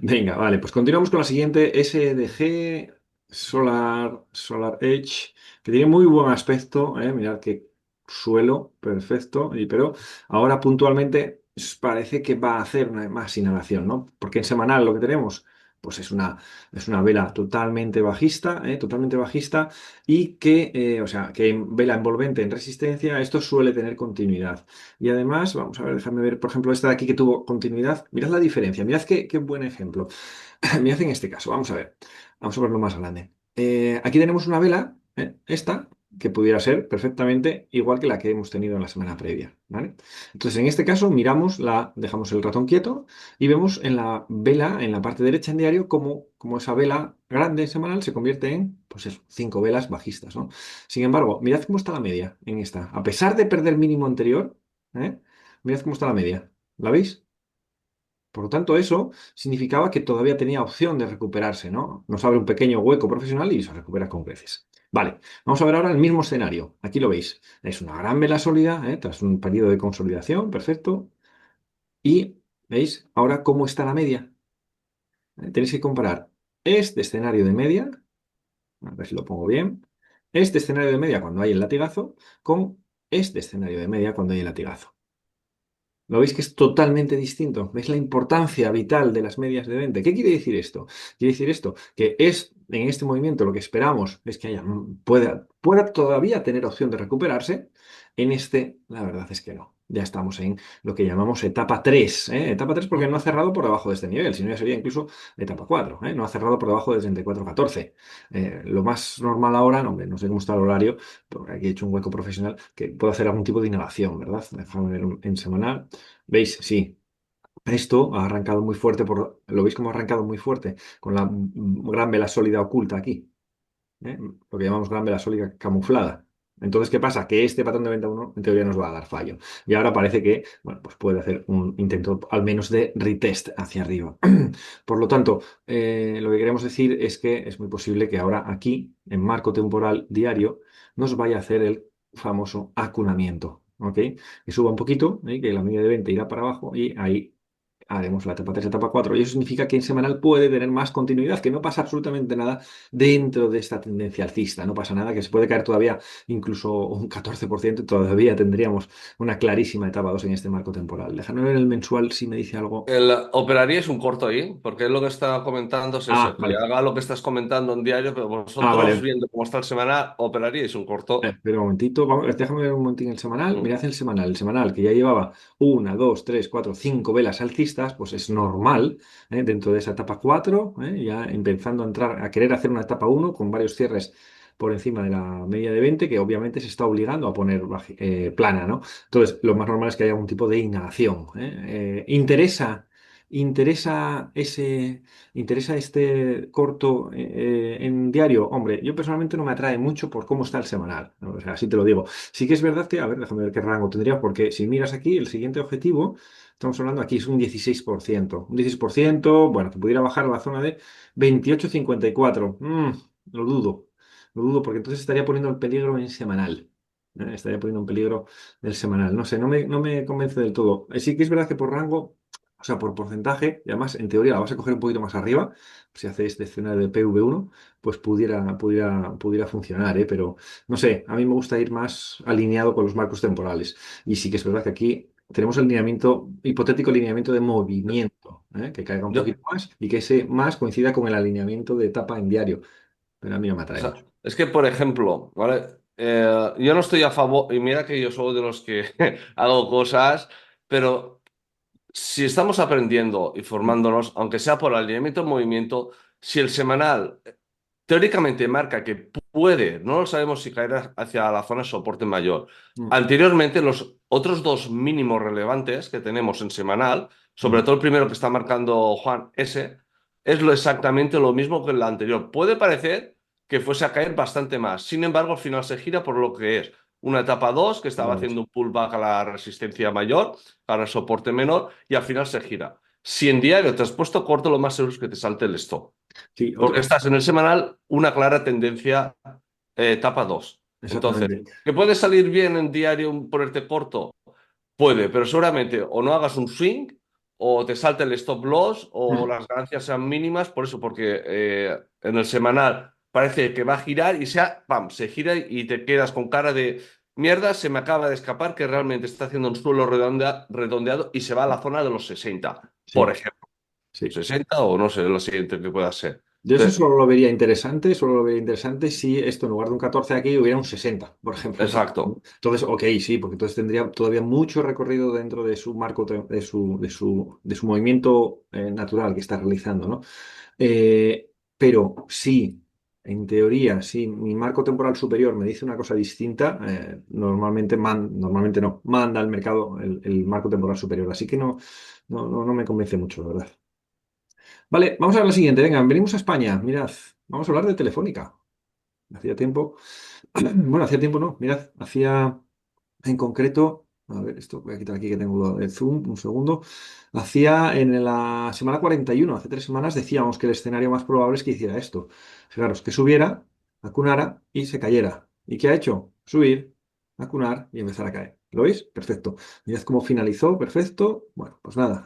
Venga, vale, pues continuamos con la siguiente, SDG Solar Edge, que tiene muy buen aspecto, mirad qué suelo, perfecto, pero ahora puntualmente parece que va a hacer una más inhalación, ¿no? Porque en semanal lo que tenemos, pues es una vela totalmente bajista, y o sea, que en vela envolvente en resistencia, esto suele tener continuidad. Y además, vamos a ver, déjame ver, por ejemplo, esta de aquí que tuvo continuidad. Mirad la diferencia, mirad qué buen ejemplo. Mirad en este caso, vamos a verlo más grande. Aquí tenemos una vela, esta, que pudiera ser perfectamente igual que la que hemos tenido en la semana previa, ¿vale? Entonces, en este caso, dejamos el ratón quieto y vemos en la vela, en la parte derecha en diario, cómo esa vela grande semanal se convierte en, pues eso, 5 velas bajistas, ¿no? Sin embargo, mirad cómo está la media en esta. A pesar de perder el mínimo anterior, ¿eh? Mirad cómo está la media. ¿La veis? Por lo tanto, eso significaba que todavía tenía opción de recuperarse, ¿no? Nos abre un pequeño hueco profesional y se recupera con creces. Vale, vamos a ver ahora el mismo escenario. Aquí lo veis. Es una gran vela sólida, tras un periodo de consolidación, perfecto. Y veis ahora cómo está la media. Tenéis que comparar este escenario de media, a ver si lo pongo bien, este escenario de media cuando hay el latigazo, con este escenario de media cuando hay el latigazo. ¿Lo veis que es totalmente distinto? ¿Veis la importancia vital de las medias de 20? ¿Qué quiere decir esto? Quiere decir esto, que en este movimiento lo que esperamos es que pueda todavía tener opción de recuperarse. En este, la verdad es que no. ya estamos en lo que llamamos etapa 3. Etapa 3 porque no ha cerrado por debajo de este nivel, si no ya sería incluso etapa 4. No ha cerrado por debajo de 34,14. Lo más normal ahora, no, hombre, no sé cómo está el horario, porque aquí he hecho un hueco profesional, que puedo hacer algún tipo de inhalación, ¿verdad? Déjame ver en semanal. ¿Veis? Sí. Esto ha arrancado muy fuerte, ¿lo veis cómo ha arrancado muy fuerte? Con la gran vela sólida oculta aquí. ¿eh? Lo que llamamos gran vela sólida camuflada. Entonces, ¿qué pasa? Que este patrón de venta uno en teoría nos va a dar fallo. Y ahora parece que, bueno, pues puede hacer un intento al menos de retest hacia arriba. Por lo tanto, lo que queremos decir es que es muy posible que ahora aquí, en marco temporal diario, nos vaya a hacer el famoso acunamiento. ¿Ok? Que suba un poquito, que la media de 20 irá para abajo y ahí haremos la etapa 3, etapa 4. Y eso significa que en semanal puede tener más continuidad, que no pasa absolutamente nada dentro de esta tendencia alcista. No pasa nada, que se puede caer todavía incluso un 14% y todavía tendríamos una clarísima etapa 2 en este marco temporal. Déjame ver el mensual si me dice algo. ¿Operaríais un corto ahí? Porque es lo que está comentando, es Ah, eso, que vale. haga lo que estás comentando en diario, pero Ah, vosotros, vale. viendo cómo está el semanal, operaríais un corto. Espera un momentito, déjame ver un momentín el semanal. Mm. Mirad el semanal que ya llevaba una, dos, tres, cuatro, cinco velas alcistas, pues es normal, dentro de esa etapa 4, ya empezando a entrar, a querer hacer una etapa uno con varios cierres por encima de la media de 20, que obviamente se está obligando a poner plana, ¿no? Entonces, lo más normal es que haya algún tipo de inhalación. ¿Interesa ese, interesa este corto en diario? Hombre, yo personalmente no me atrae mucho por cómo está el semanal, ¿no? O sea, así te lo digo. Sí que es verdad que, a ver, déjame ver qué rango tendría, porque si miras aquí, el siguiente objetivo, estamos hablando aquí, es un 16%. Un 16%, bueno, que pudiera bajar a la zona de 28,54. Lo dudo. Lo dudo porque entonces estaría poniendo en peligro en semanal. Estaría poniendo en peligro el semanal. No sé, no me convence del todo. Sí que es verdad que por rango, o sea, por porcentaje, y además en teoría la vas a coger un poquito más arriba, si hace este escenario de PV1, pues pudiera funcionar, ¿eh? Pero no sé, a mí me gusta ir más alineado con los marcos temporales. Y sí que es verdad que aquí tenemos el lineamiento, hipotético lineamiento de movimiento, que caiga un Yo, poquito más y que ese más coincida con el alineamiento de etapa en diario. Pero a mí no me o atrae mucho. sea, es que, por ejemplo, ¿vale? Yo no estoy a favor, y mira que yo soy de los que hago cosas, pero si estamos aprendiendo y formándonos, aunque sea por alineamiento en movimiento, si el semanal teóricamente marca que puede, no lo sabemos si caer hacia la zona de soporte mayor. Mm, Anteriormente, los otros dos mínimos relevantes que tenemos en semanal, sobre mm. todo el primero que está marcando Juan S, es exactamente lo mismo que el anterior. Puede parecer que fuese a caer bastante más. Sin embargo, al final se gira por lo que es una etapa 2 que estaba Vale. haciendo un pullback a la resistencia mayor, para el soporte menor, y al final se gira. Si en diario te has puesto corto, lo más seguro es que te salte el stop. Sí, Porque estás en el semanal una clara tendencia etapa 2. Entonces, exactamente. ¿que puede salir bien en diario ponerte corto? Puede, pero seguramente o no hagas un swing o te salte el stop loss o Mm. las ganancias sean mínimas, por eso, porque en el semanal parece que va a girar y ¡pam! Se gira y te quedas con cara de mierda, se me acaba de escapar que realmente está haciendo un suelo redondeado y se va a la zona de los 60, por Sí, ejemplo. sí. 60 o no sé, lo siguiente que pueda ser. Yo eso Entonces, solo lo vería interesante si esto en lugar de un 14 aquí hubiera un 60, por ejemplo. exacto. Entonces, ok, sí, porque entonces tendría todavía mucho recorrido dentro de su marco, de su movimiento natural que está realizando, ¿no? Pero sí, en teoría, si mi marco temporal superior me dice una cosa distinta, normalmente no, manda al mercado el marco temporal superior. Así que no me convence mucho, la verdad. Vale, vamos a ver la siguiente. Venga, venimos a España. Mirad, vamos a hablar de Telefónica. Hacía tiempo. Bueno, hacía tiempo no. Mirad, hacía en concreto. A ver, esto voy a quitar aquí que tengo el zoom, un segundo. Hacía en la semana 41, hace 3 semanas, decíamos que el escenario más probable es que hiciera esto. Fijaros, que subiera, acunara y se cayera. ¿Y qué ha hecho? Subir, acunar y empezar a caer. ¿Lo veis? Perfecto. Mirad cómo finalizó, perfecto. Bueno, pues nada,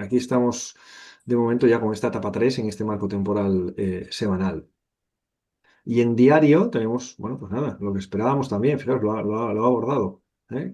aquí estamos de momento ya con esta etapa 3 en este marco temporal semanal. Y en diario tenemos, bueno, pues nada, lo que esperábamos también, fijaros, lo ha abordado.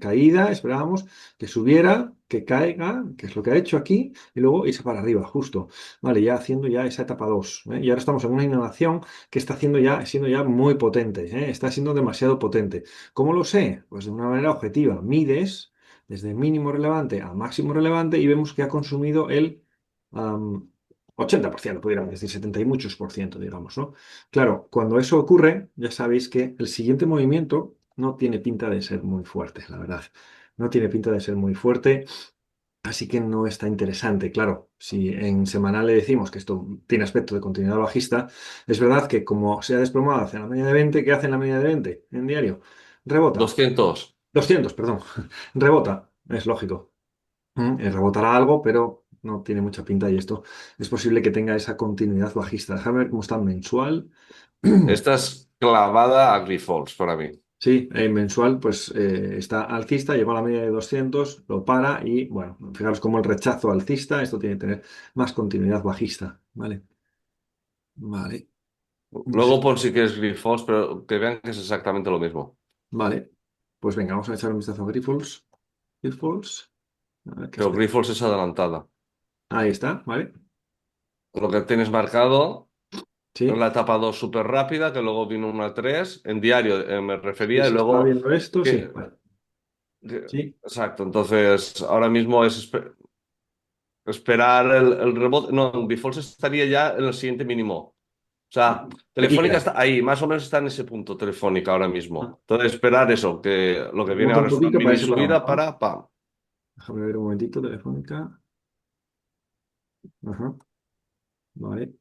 Caída, esperábamos que subiera, que caiga, que es lo que ha hecho aquí, y luego irse para arriba, justo. Vale, ya haciendo ya esa etapa 2. Y ahora estamos en una inhalación que está siendo ya muy potente, está siendo demasiado potente. ¿Cómo lo sé? Pues de una manera objetiva. Mides desde mínimo relevante a máximo relevante y vemos que ha consumido el 80%, pudiéramos decir 70 y muchos por ciento, digamos, ¿no? Claro, cuando eso ocurre, ya sabéis que el siguiente movimiento no tiene pinta de ser muy fuerte, la verdad. No tiene pinta de ser muy fuerte. Así que no está interesante, claro. Si en semanal le decimos que esto tiene aspecto de continuidad bajista, es verdad que como se ha desplomado hacia la media de 20, ¿qué hace en la media de 20 en diario? Rebota. 200. 200, perdón. Rebota, es lógico. Rebotará algo, pero no tiene mucha pinta y esto es posible que tenga esa continuidad bajista. Déjame ver cómo está mensual. Esta es clavada a Grifols para mí. Sí, en mensual pues está alcista, llegó a la media de 200, lo para y bueno, fijaros cómo el rechazo alcista, esto tiene que tener más continuidad bajista, ¿vale? Vale, no sé, Luego por si quieres Grifols, pero que vean que es exactamente lo mismo. vale, pues venga, vamos a echar un vistazo a Grifols. Grifols, a ver qué Pero espera. Grifols es adelantada. Ahí está, ¿vale? Lo que tienes marcado es Sí, la etapa 2 súper rápida, que luego vino una 3 en diario me sí, refería, y se está luego... viendo esto, sí, que- vale. que- Sí, exacto, entonces ahora mismo es esperar el rebote. No, Grifols estaría ya en el siguiente mínimo. O sea, aquí Telefónica ya. está ahí, más o menos está en ese punto Telefónica ahora mismo. Entonces, esperar eso, que lo que viene Rebota un ahora es una poquito para mini irse para subida abajo, ¿no? para pam. Déjame ver un momentito, Telefónica. Ajá, vale.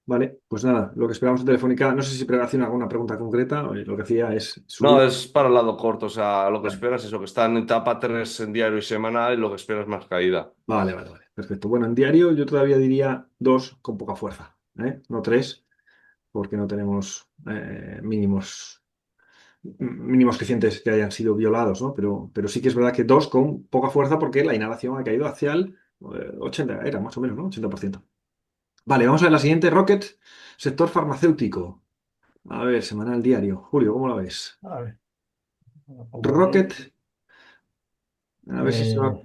Vale, pues nada, lo que esperamos de Telefónica, no sé si hacía alguna pregunta concreta, lo que hacía es No, subir. es para el lado corto, o sea, lo que Vale, esperas es eso, que está en etapa 3 en diario y semanal y lo que esperas más caída. vale, perfecto. Bueno, en diario yo todavía diría dos con poca fuerza, ¿eh? No tres, porque no tenemos mínimos crecientes que hayan sido violados, ¿no? Pero sí que es verdad que dos con poca fuerza porque la inhalación ha caído hacia el 80, era más o menos, ¿no? 80%. Vale, vamos a ver la siguiente, Rocket, sector farmacéutico. A ver, semanal diario. Julio, ¿cómo lo ves? A ver, lo pongo aquí. Rocket. A ver si se va. Eh,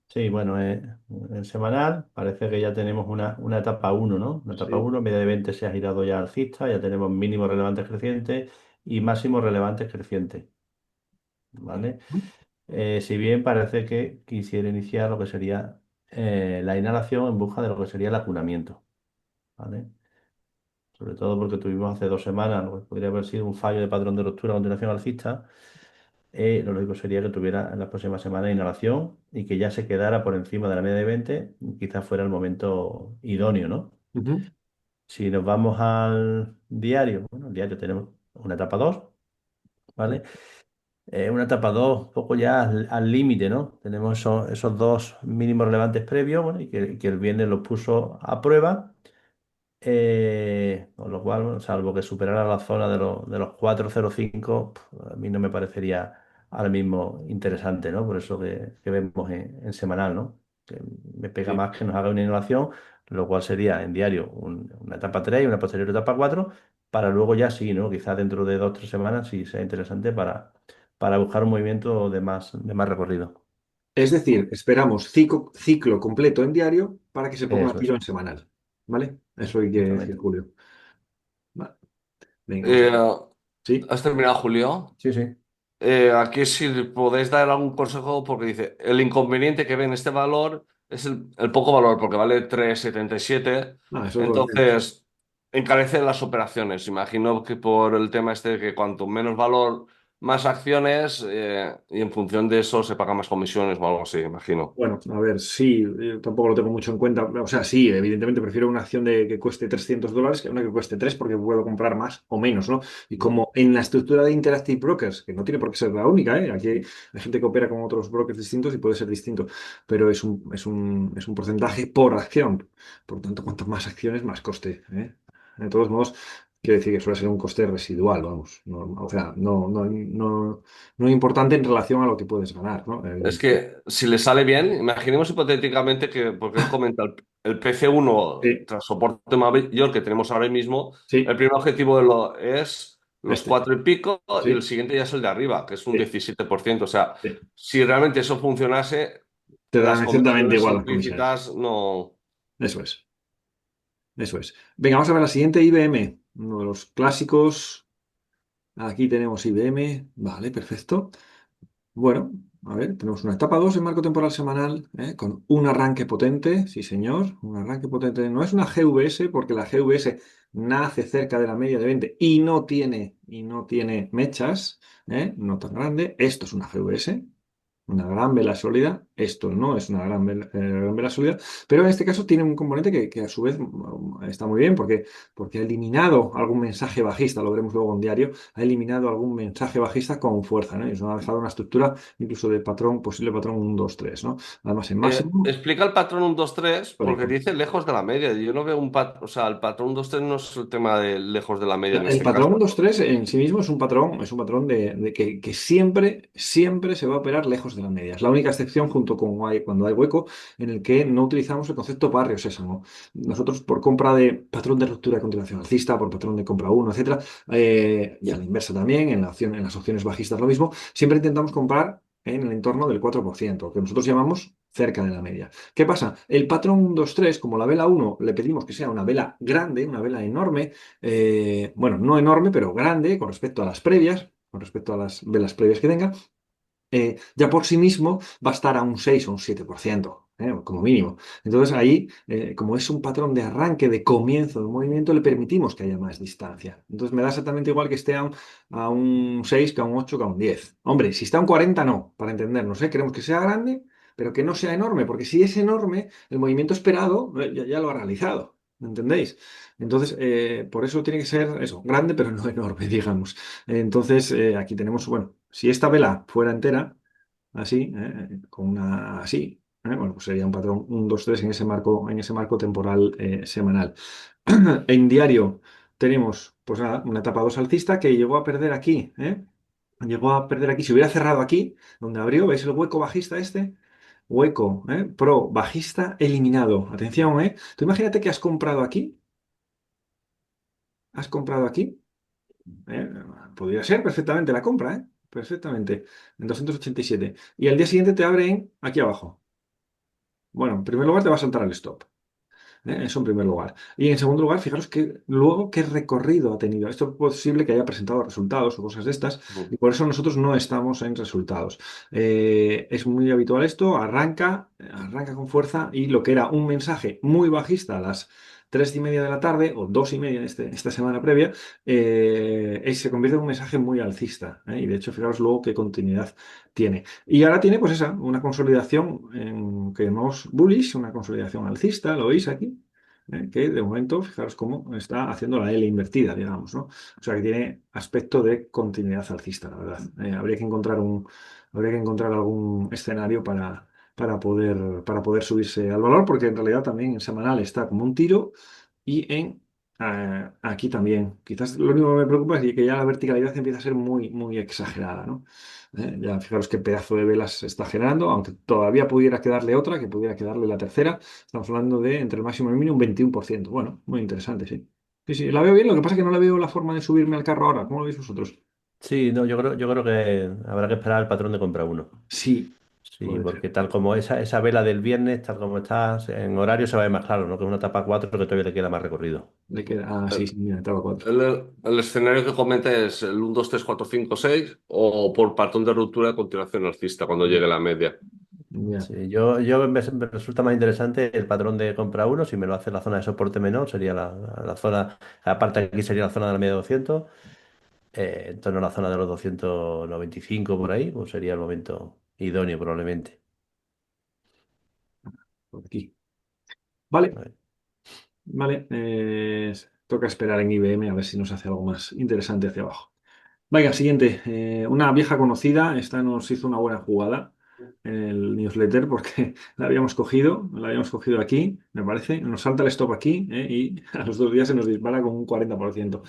sí, bueno, en semanal parece que ya tenemos una etapa uno, ¿no? Una etapa Sí. uno media de 20 se ha girado ya alcista, ya tenemos mínimos relevantes crecientes y máximos relevantes crecientes, ¿vale? Si bien parece que quisiera iniciar lo que sería la inhalación en busca de lo que sería el acunamiento, ¿vale? Sobre todo porque tuvimos hace 2 semanas lo que podría haber sido un fallo de patrón de ruptura a continuación alcista. Lo lógico sería que tuviera en las próximas semanas inhalación y que ya se quedara por encima de la media de 20, quizás fuera el momento idóneo, ¿no? Ujú. Si nos vamos al diario, bueno, el diario tenemos una etapa 2, ¿vale? Una etapa 2 un poco ya al límite, ¿no? Tenemos esos dos mínimos relevantes previos, bueno, y que el viernes los puso a prueba. Con lo cual, bueno, salvo que superara la zona de los 4,05, a mí no me parecería ahora mismo interesante, ¿no? Por eso que vemos en semanal, ¿no? Que me pega Sí. más que nos haga una inhalación, lo cual sería en diario una etapa 3 y una posterior etapa 4, para luego ya sí, ¿no? Quizás dentro de 2 o 3 semanas sí sea interesante para buscar un movimiento de más recorrido. Es decir, esperamos ciclo completo en diario para que se ponga a Eso tiro es, en semanal. ¿Vale? Eso hay que decir, exactamente. Julio. Vale. Venga, vamos a Eh, ver. Sí, ¿Has terminado, Julio? Sí, sí. Aquí si podéis dar algún consejo, porque dice, el inconveniente que ve en este valor es el poco valor, porque vale 3,77. eso es lo de menos. Entonces, encarece las operaciones. Imagino que por el tema este de que cuanto menos valor, más acciones, y en función de eso se pagan más comisiones o algo así, imagino. Bueno, a ver, sí, yo tampoco lo tengo mucho en cuenta. O sea, sí, evidentemente prefiero una acción que cueste $300 que una que cueste 3 porque puedo comprar más o menos, ¿no? Y como en la estructura de Interactive Brokers, que no tiene por qué ser la única, ¿eh? Aquí hay gente que opera con otros brokers distintos y puede ser distinto, pero es un porcentaje por acción. Por tanto, cuanto más acciones, más coste, ¿eh? De todos modos, quiere decir que suele ser un coste residual, vamos. O sea, no importante en relación a lo que puedes ganar, ¿no? Es que si le sale bien, imaginemos hipotéticamente que, porque él comenta el PC1 Sí, tras soporte mayor que tenemos ahora mismo, el sí. primer objetivo es los Este, 4 y pico y el sí, siguiente ya es el de arriba, que es un sí, 17%. O sea, sí. si realmente eso funcionase, Te dan las exactamente comisiones igual las comisiones. implícitas no... Eso es, eso es. Venga, vamos a ver la siguiente, IBM, uno de los clásicos. Aquí tenemos IBM, vale, perfecto. Bueno, A ver, tenemos una etapa 2 en marco temporal semanal, con un arranque potente, sí señor, un arranque potente. No es una GVS porque la GVS nace cerca de la media de 20 y no tiene mechas, no tan grande. Esto es una GVS, una gran vela sólida. Esto no es una gran vela sólida, pero en este caso tiene un componente que a su vez está muy bien porque ha eliminado algún mensaje bajista, lo veremos luego en diario, ha eliminado algún mensaje bajista con fuerza, ¿no? Y eso ha dejado una estructura incluso de patrón, posible patrón 1, 2, 3, ¿no? Además en máximo. Explica el patrón 1, 2, 3 porque Histórico. dice lejos de la media. Yo no veo un patrón, o sea, el patrón 1, 2, 3 no es el tema de lejos de la media en El este patrón caso. 1, 2, 3 en sí mismo es un patrón de que siempre, siempre se va a operar lejos de la media. Es la única excepción junto con cuando hay hueco en el que no utilizamos el concepto barrio sésamo. Nosotros por compra de patrón de ruptura de continuación alcista, por patrón de compra uno, etcétera, y a la inversa también, en las opciones bajistas lo mismo, siempre intentamos comprar en el entorno del 4%, que nosotros llamamos cerca de la media. ¿Qué pasa? El patrón 1, 2, 3, como la vela uno le pedimos que sea una vela grande, una vela enorme, bueno, no enorme, pero grande con respecto a las previas, con respecto a las velas previas que tenga, ya por sí mismo va a estar a un 6 o un 7%, como mínimo. Entonces ahí, como es un patrón de arranque, de comienzo del movimiento, le permitimos que haya más distancia. Entonces me da exactamente igual que esté a un 6 que a un 8 que a un 10. Hombre, si está a un 40 no, para entendernos, ¿eh? Queremos que sea grande, pero que no sea enorme, porque si es enorme, el movimiento esperado ya lo ha realizado. ¿Me entendéis? Entonces, por eso tiene que ser eso, grande, pero no enorme, digamos. Entonces, aquí tenemos, bueno, si esta vela fuera entera, así, con una así, bueno, pues sería un patrón 1, 2, 3 en ese marco temporal semanal. En diario tenemos, pues nada, una etapa 2 alcista que llegó a perder aquí, llegó a perder aquí. Si hubiera cerrado aquí, donde abrió, ¿veis el hueco bajista este? Hueco, pro bajista eliminado. Atención, ¿eh? Tú imagínate que has comprado aquí. ¿eh? Podría ser perfectamente la compra, ¿eh? Perfectamente, en 287. Y al día siguiente te abren aquí abajo. Bueno, en primer lugar te va a saltar el stop. Eso en primer lugar. Y en segundo lugar, fijaros que luego qué recorrido ha tenido. Esto es posible que haya presentado resultados o cosas de estas, Mm. y por eso nosotros no estamos en resultados. Es muy habitual esto, arranca con fuerza y lo que era un mensaje muy bajista a las 3:30 de la tarde o 2:30 esta semana previa, se convierte en un mensaje muy alcista. Y de hecho, fijaros luego qué continuidad tiene. Y ahora tiene pues una consolidación que llamamos bullish, una consolidación alcista, ¿lo veis aquí? Que de momento, fijaros cómo está haciendo la L invertida, digamos, ¿no? O sea que tiene aspecto de continuidad alcista, la verdad. Habría que encontrar algún escenario para poder subirse al valor, porque en realidad también en semanal está como un tiro y aquí también. Quizás lo único que me preocupa es que ya la verticalidad empieza a ser muy, muy exagerada, ¿no? Ya fijaros qué pedazo de velas se está generando, aunque todavía pudiera quedarle otra, que pudiera quedarle la tercera. Estamos hablando de entre el máximo y el mínimo un 21%. Bueno, muy interesante, sí. Sí, sí, la veo bien, lo que pasa es que no le veo la forma de subirme al carro ahora. ¿Cómo lo veis vosotros? Sí, no, yo creo que habrá que esperar el patrón de compra uno. Sí, Sí, puede ser. porque tal como esa vela del viernes, tal como está, en horario se va a ver más claro, ¿no? Que es una etapa 4 que todavía le queda más recorrido. Le queda. Ah, sí, El, sí, mira, estaba cuatro. el escenario que comenta es el 1, 2, 3, 4, 5, 6 o por patrón de ruptura a continuación alcista cuando llegue la media. Ya, Sí, me resulta más interesante el patrón de compra uno, si me lo hace la zona de soporte menor, sería la zona, aparte aquí sería la zona de la media 200, en torno a la zona de los 295 por ahí, pues sería el momento idóneo probablemente. por aquí. Vale, Vale. vale. Toca esperar en IBM a ver si nos hace algo más interesante hacia abajo. Venga, siguiente. Una vieja conocida, esta nos hizo una buena jugada en el newsletter porque la habíamos cogido aquí, me parece. Nos salta el stop aquí, y a los 2 días se nos dispara con un 40%.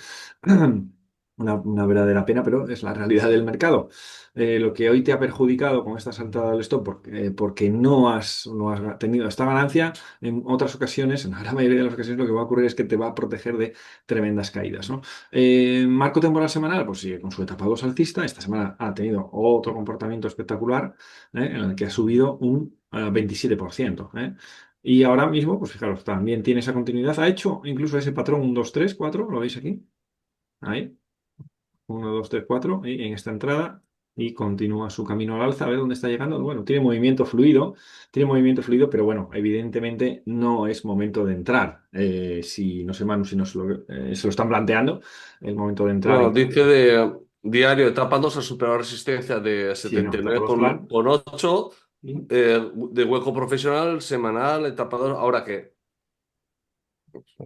Una verdadera pena, pero es la realidad del mercado. Lo que hoy te ha perjudicado con esta saltada del stop porque no has tenido esta ganancia, en otras ocasiones, en la gran mayoría de las ocasiones, lo que va a ocurrir es que te va a proteger de tremendas caídas, ¿no? Marco temporal semanal, pues sigue con su etapa 2 alcista. Esta semana ha tenido otro comportamiento espectacular, en el que ha subido un 27%. Y ahora mismo, pues fijaros, también tiene esa continuidad. Ha hecho incluso ese patrón un 2 3 4, ¿lo veis aquí? Ahí, 1, 2 3 4. Y en esta entrada y continúa su camino al alza. A ver dónde está llegando. Bueno, tiene movimiento fluido, pero bueno, evidentemente no es momento de entrar. Si no sé, Manu, si no se lo están planteando, el momento de entrar. Bueno, dice de diario, etapa 2 ha superado resistencia de Sí, no, etapa 2 plan. 79,8, Y de hueco profesional, semanal, etapa 2. ¿Ahora qué?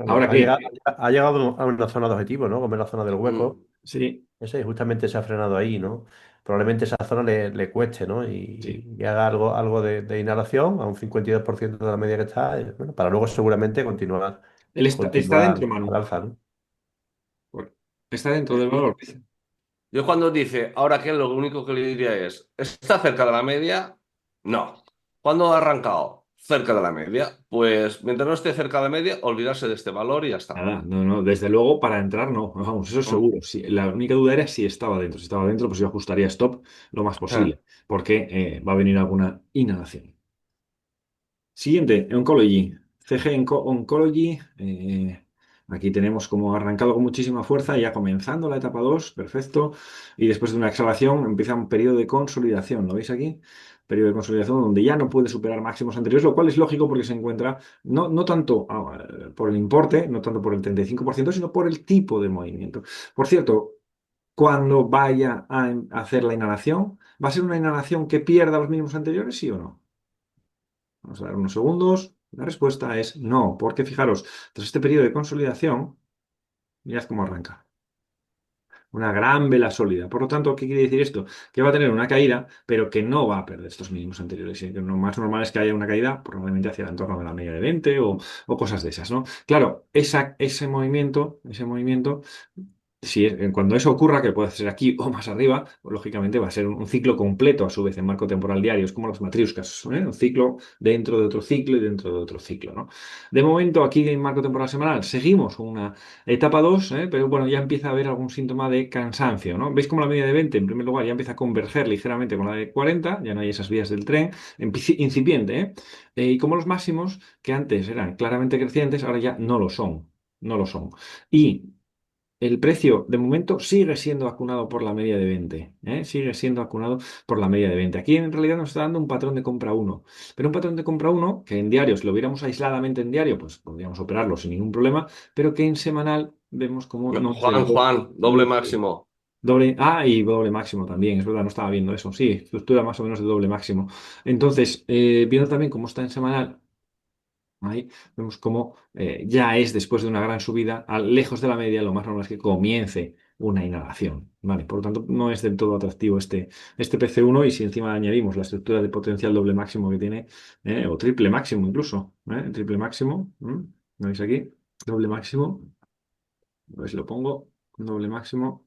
¿ahora Ha qué? llegado, ha llegado a una zona de objetivo, ¿no? Como es la zona del hueco. Mm, Sí, Ese justamente se ha frenado ahí, ¿no? Probablemente esa zona le cueste, ¿no? sí. Y haga algo de inhalación a un 52% de la media que está, bueno, para luego seguramente Él está dentro, continuar al Manu. alza, ¿no? Bueno, está dentro del Yo, valor. yo cuando dice, ¿ahora qué? Lo único que le diría es, ¿está cerca de la media? No. ¿Cuándo ha arrancado? Cerca de la media. Pues mientras no esté cerca de la media, olvidarse de este valor y ya está. Nada, no, no, desde luego para entrar no, vamos, eso es Mm. seguro. Sí, la única duda era si estaba dentro. Si estaba dentro, pues yo ajustaría stop lo más Ah. posible, porque va a venir alguna inhalación. Siguiente, Oncology. CG Oncology. Aquí tenemos como arrancado con muchísima fuerza, ya comenzando la etapa 2, perfecto. Y después de una exhalación empieza un periodo de consolidación, ¿lo veis aquí? Periodo de consolidación donde ya no puede superar máximos anteriores, lo cual es lógico porque se encuentra no tanto por el importe, no tanto por el 35%, sino por el tipo de movimiento. Por cierto, cuando vaya a hacer la inhalación, ¿va a ser una inhalación que pierda los mínimos anteriores, sí o no? Vamos a dar unos segundos. La respuesta es no, porque fijaros, tras este periodo de consolidación, mirad cómo arranca. Una gran vela sólida. Por lo tanto, ¿qué quiere decir esto? Que va a tener una caída, pero que no va a perder estos mínimos anteriores. Y que lo más normal es que haya una caída, probablemente hacia el entorno de la media de 20 o cosas de esas, ¿no? Claro, ese movimiento si cuando eso ocurra, que puede ser aquí o más arriba, pues, lógicamente va a ser un ciclo completo a su vez en marco temporal diario. Es como las matriuscas, ¿eh? Un ciclo dentro de otro ciclo y dentro de otro ciclo, ¿no? De momento, aquí en marco temporal semanal, seguimos con una etapa 2, pero bueno, ya empieza a haber algún síntoma de cansancio, ¿no? ¿Veis cómo la media de 20, en primer lugar, ya empieza a converger ligeramente con la de 40? Ya no hay esas vías del tren, incipiente, ¿eh? Y como los máximos, que antes eran claramente crecientes, ahora ya no lo son. No lo son. Y el precio, de momento, sigue siendo acunado por la media de 20, ¿eh? Sigue siendo acunado por la media de 20. Aquí en realidad nos está dando un patrón de compra uno, pero un patrón de compra uno que en diario, si lo viéramos aisladamente en diario, pues podríamos operarlo sin ningún problema, pero que en semanal vemos como no es del todo. Juan, doble máximo. Y doble máximo también, es verdad, no estaba viendo eso. Sí, estructura más o menos de doble máximo. Entonces, viendo también cómo está en semanal. Ahí vemos cómo ya es después de una gran subida, lejos de la media, lo más normal es que comience una inhalación. ¿Vale? Por lo tanto, no es del todo atractivo este PC1 y si encima añadimos la estructura de potencial doble máximo que tiene, o triple máximo incluso, triple máximo, ¿lo veis aquí? Doble máximo, a ver si lo pongo, doble máximo.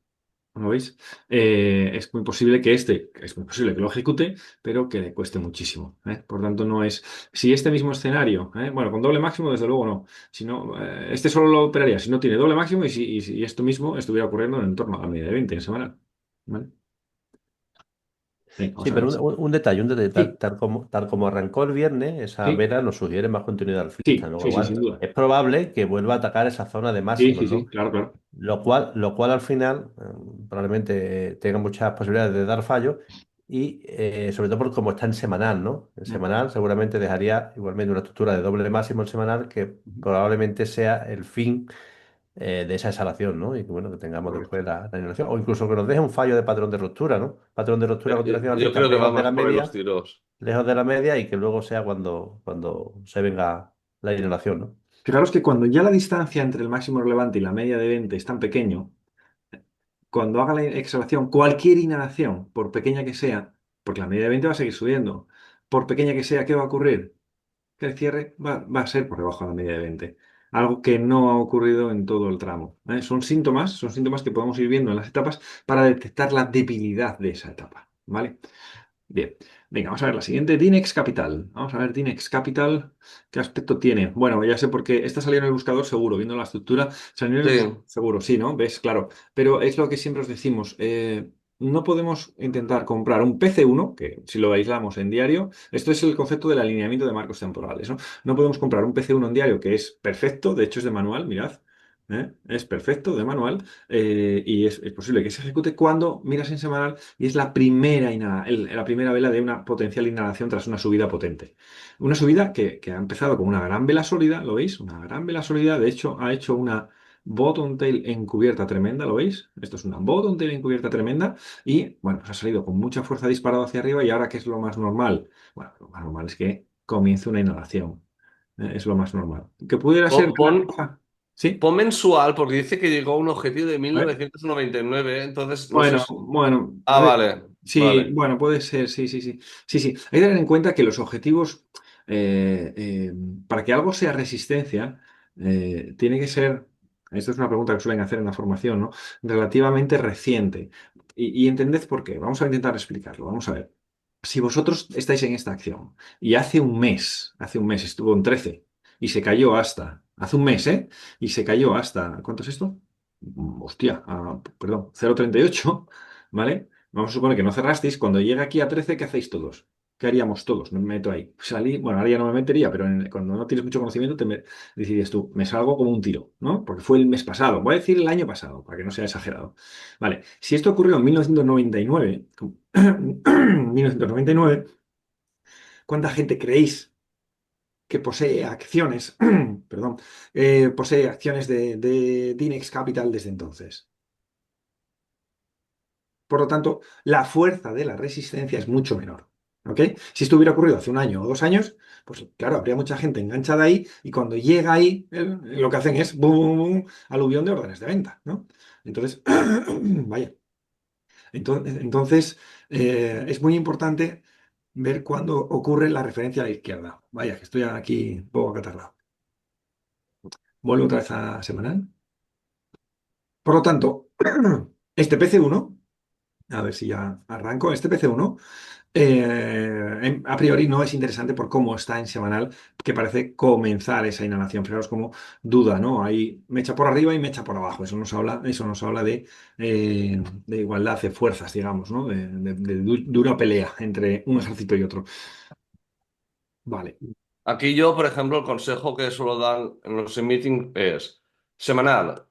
¿Lo veis? Es muy posible es muy posible que lo ejecute, pero que le cueste muchísimo, ¿eh? Por tanto, no es. Si este mismo escenario, bueno, con doble máximo, desde luego no. Si no, este solo lo operaría si no tiene doble máximo y si esto mismo estuviera ocurriendo en torno a la media de 20 en semanal. ¿Vale? Venga, Sí, vamos a pero ver. un detalle, Sí, tal como arrancó el viernes, esa sí, vela nos sugiere más continuidad alcista, sí, ¿no? Con sí, lo sí, cual, sin duda. es probable que vuelva a atacar esa zona de Sí, máximos, sí, sí, ¿no? claro, claro. Lo cual al final probablemente tenga muchas posibilidades de dar fallo y sobre todo por cómo está en semanal, ¿no? En Mm. semanal seguramente dejaría igualmente una estructura de doble máximo en semanal que probablemente sea el fin de esa exhalación, ¿no? Y que bueno, que tengamos Correcto. después la inhalación o incluso que nos deje un fallo de patrón de ruptura, ¿no? Patrón de ruptura a continuación Yo alcista creo que va lejos de más la por ahí los media, tiros. y que luego sea cuando se venga la inhalación, ¿no? Fijaros que cuando ya la distancia entre el máximo relevante y la media de 20 es tan pequeño, cuando haga la exhalación, cualquier inhalación, por pequeña que sea, porque la media de 20 va a seguir subiendo, por pequeña que sea, ¿qué va a ocurrir? Que el cierre va a ser por debajo de la media de 20. Algo que no ha ocurrido en todo el tramo. ¿Eh? Son síntomas que podemos ir viendo en las etapas para detectar la debilidad de esa etapa. ¿Vale? Bien, venga, vamos a ver la siguiente. Dinex Capital. Vamos a ver Dinex Capital. ¿Qué aspecto tiene? Bueno, ya sé por qué. Esta salió en el buscador seguro, viendo la estructura. Salió en el Sí. buscador seguro, sí, ¿no? ¿Ves? Claro. Pero es lo que siempre os decimos. No podemos intentar comprar un PC1, que si lo aislamos en diario, esto es el concepto del alineamiento de marcos temporales, ¿no? No podemos comprar un PC1 en diario que es perfecto, de hecho es de manual, mirad. Es perfecto de manual y es posible que se ejecute cuando miras en semanal y es la primera, la primera vela de una potencial inhalación tras una subida potente. Una subida que ha empezado con una gran vela sólida, ¿lo veis? Una gran vela sólida, de hecho ha hecho una bottom tail encubierta tremenda, ¿lo veis? Esto es una bottom tail encubierta tremenda y bueno, ha salido con mucha fuerza disparado hacia arriba y ahora ¿qué es lo más normal? Bueno, lo más normal es que comience una inhalación. Es lo más normal. ¿Que pudiera ser Pon, de una pon, cosa? Sí. pon mensual, porque dice que llegó a un objetivo de A ver. 1999, entonces no sé Bueno, si... bueno, a Ah, ver. vale, Sí, vale. bueno, puede ser, sí, sí, sí. Sí, sí. Hay que tener en cuenta que los objetivos, eh, eh, para que algo sea resistencia, tiene que ser, esto es una pregunta que suelen hacer en la formación, ¿no? Relativamente reciente. Y entended por qué. Vamos a intentar explicarlo. Vamos a ver. Si vosotros estáis en esta acción y hace un mes estuvo en 13 y se cayó hasta, hace un mes, ¿eh? Y se cayó hasta, ¿cuánto es esto? Hostia, perdón, 0,38, ¿vale? Vamos a suponer que no cerrasteis. Cuando llega aquí a 13, ¿qué hacéis todos? ¿Qué haríamos todos? Me meto ahí. Salí, bueno, ahora ya no me metería, pero cuando no tienes mucho conocimiento, decides tú, me salgo como un tiro, ¿no? Porque fue el mes pasado. Voy a decir el año pasado, para que no sea exagerado. Vale, si esto ocurrió en 1999, 1999, ¿cuánta gente creéis que posee acciones, perdón, posee acciones de Dinex Capital desde entonces? Por lo tanto, la fuerza de la resistencia es mucho menor. ¿Ok? Si esto hubiera ocurrido hace un año o 2 años, pues claro, habría mucha gente enganchada ahí y cuando llega ahí, lo que hacen es boom, aluvión de órdenes de venta, ¿no? Entonces, vaya. Entonces, es muy importante ver cuándo ocurre la referencia a la izquierda. Vaya, que estoy aquí un poco acatarrado. Vuelvo otra vez a semanal. Por lo tanto, este PC1, a ver si ya arranco, este PC1 a priori no es interesante por cómo está en semanal, que parece comenzar esa inhalación. Fijaros cómo duda, ¿no? Ahí mecha por arriba y mecha por abajo. Eso nos habla de igualdad de fuerzas, digamos, ¿no? De dura pelea entre un ejército y otro. Vale. Aquí yo, por ejemplo, el consejo que suelo dar en los meetings es semanal.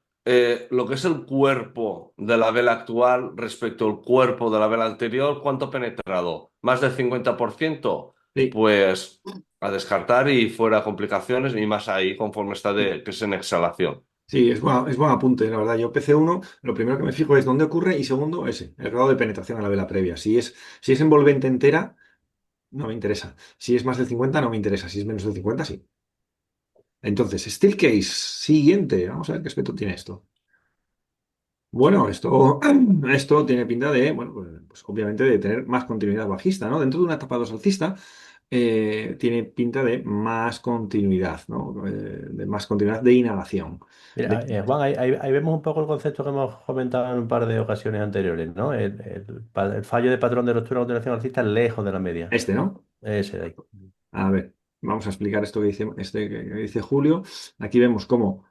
Lo que es el cuerpo de la vela actual respecto al cuerpo de la vela anterior, ¿cuánto ha penetrado? ¿Más del 50%? Sí, Pues a descartar y fuera complicaciones y más ahí conforme está sí. que es en exhalación. Sí, es buen apunte, la verdad. Yo PC1, lo primero que me fijo es dónde ocurre y segundo, el grado de penetración a la vela previa. Si es envolvente entera, no me interesa. Si es más del 50, no me interesa. Si es menos del 50, sí. Entonces, Steelcase, siguiente. Vamos a ver qué aspecto tiene esto. Bueno, esto tiene pinta de, bueno, pues obviamente de tener más continuidad bajista, ¿no? Dentro de una etapa 2 alcista, tiene pinta de más continuidad, ¿no? De más continuidad de inhalación. Mira, De- Juan, ahí vemos un poco el concepto que hemos comentado en un par de ocasiones anteriores, ¿no? El fallo de patrón de ruptura de continuación alcista lejos de la media. este, ¿no? Ese de ahí. A ver, vamos a explicar esto que dice Julio. Aquí vemos cómo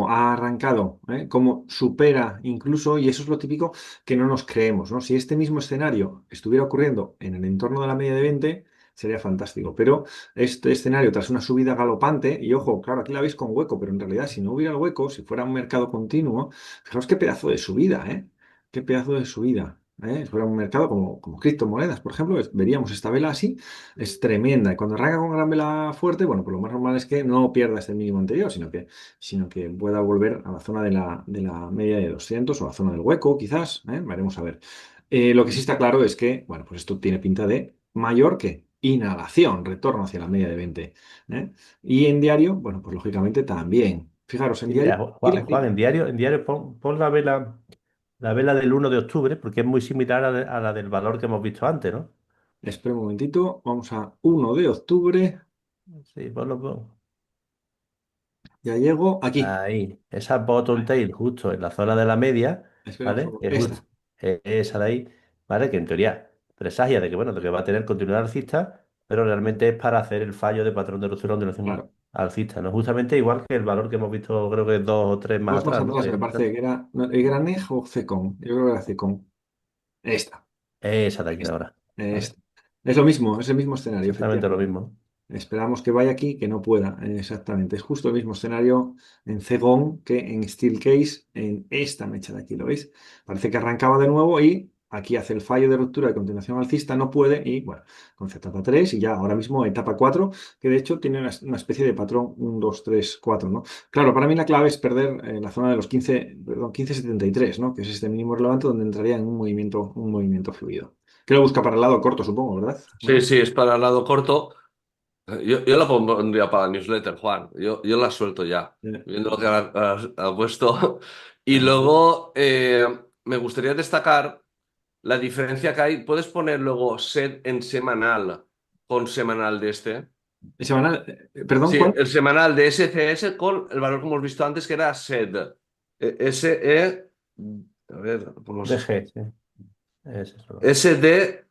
ha arrancado, cómo supera incluso, y eso es lo típico que no nos creemos, ¿no? Si este mismo escenario estuviera ocurriendo en el entorno de la media de 20, sería fantástico. Pero este escenario, tras una subida galopante, y ojo, claro, aquí la veis con hueco, pero en realidad, si no hubiera el hueco, si fuera un mercado continuo, fijaos qué pedazo de subida, ¿eh? Qué pedazo de subida. Si fuera un mercado como criptomonedas, por ejemplo, veríamos esta vela así, es tremenda. Y cuando arranca con gran vela fuerte, bueno, pues lo más normal es que no pierda este mínimo anterior, sino que pueda volver a la zona de la media de 200 o a la zona del hueco, quizás, veremos a ver. Lo que sí está claro es que, bueno, pues esto tiene pinta de mayor que inhalación, retorno hacia la media de 20. ¿eh? Y en diario, bueno, pues lógicamente también. Fijaros, en Y diario, mira, dile, Juan, dile. en diario pon la vela del 1 de octubre, porque es muy similar a la del valor que hemos visto antes, ¿no? Espera un momentito, vamos a 1 de octubre, Sí, ponlo. ya llego aquí. Ahí, esa bottom Vale, tail justo en la zona de la media, espera un ¿vale? segundo. Esta, Esa de ahí, ¿vale? Que en teoría presagia de que, bueno, de que va a tener continuidad alcista, pero realmente es para hacer el fallo de patrón de ruptura de continuación claro. alcista, ¿no? Justamente igual que el valor que hemos visto, creo que dos o tres más Dos más atrás, ¿no? atrás me parece que era, no, ¿el Granej o Cecon? Yo creo que era Cecon. Esta. Esa de aquí de Esta, ahora, ¿vale? esta. Es lo mismo, es el mismo escenario, Exactamente lo efectivamente. mismo. Esperamos que vaya aquí, que no pueda. Exactamente. Es justo el mismo escenario en Cegon que en Steelcase, en esta mecha de aquí, ¿lo veis? Parece que arrancaba de nuevo y aquí hace el fallo de ruptura de continuación alcista, no puede y bueno, con etapa 3 y ya ahora mismo etapa 4, que de hecho tiene una especie de patrón 1, 2, 3, 4, ¿no? Claro, para mí la clave es perder la zona de los 15, perdón, 15,73, ¿no? Que es este mínimo relevante donde entraría en un movimiento fluido. Que lo busca para el lado corto, supongo, ¿verdad? Sí, Bueno, sí, es para el lado corto. Yo la pondría para la newsletter, Juan. Yo la suelto ya, viendo lo que ha puesto. Y tranquilo. luego me gustaría destacar la diferencia que hay. Puedes poner luego set en semanal con semanal de este. Semanal, perdón, Sí, ¿cuál? el semanal de SCS con el valor que hemos visto antes, que era SED. SE. A ver, ponemos esto. DG, sí. Ese es lo- SDG.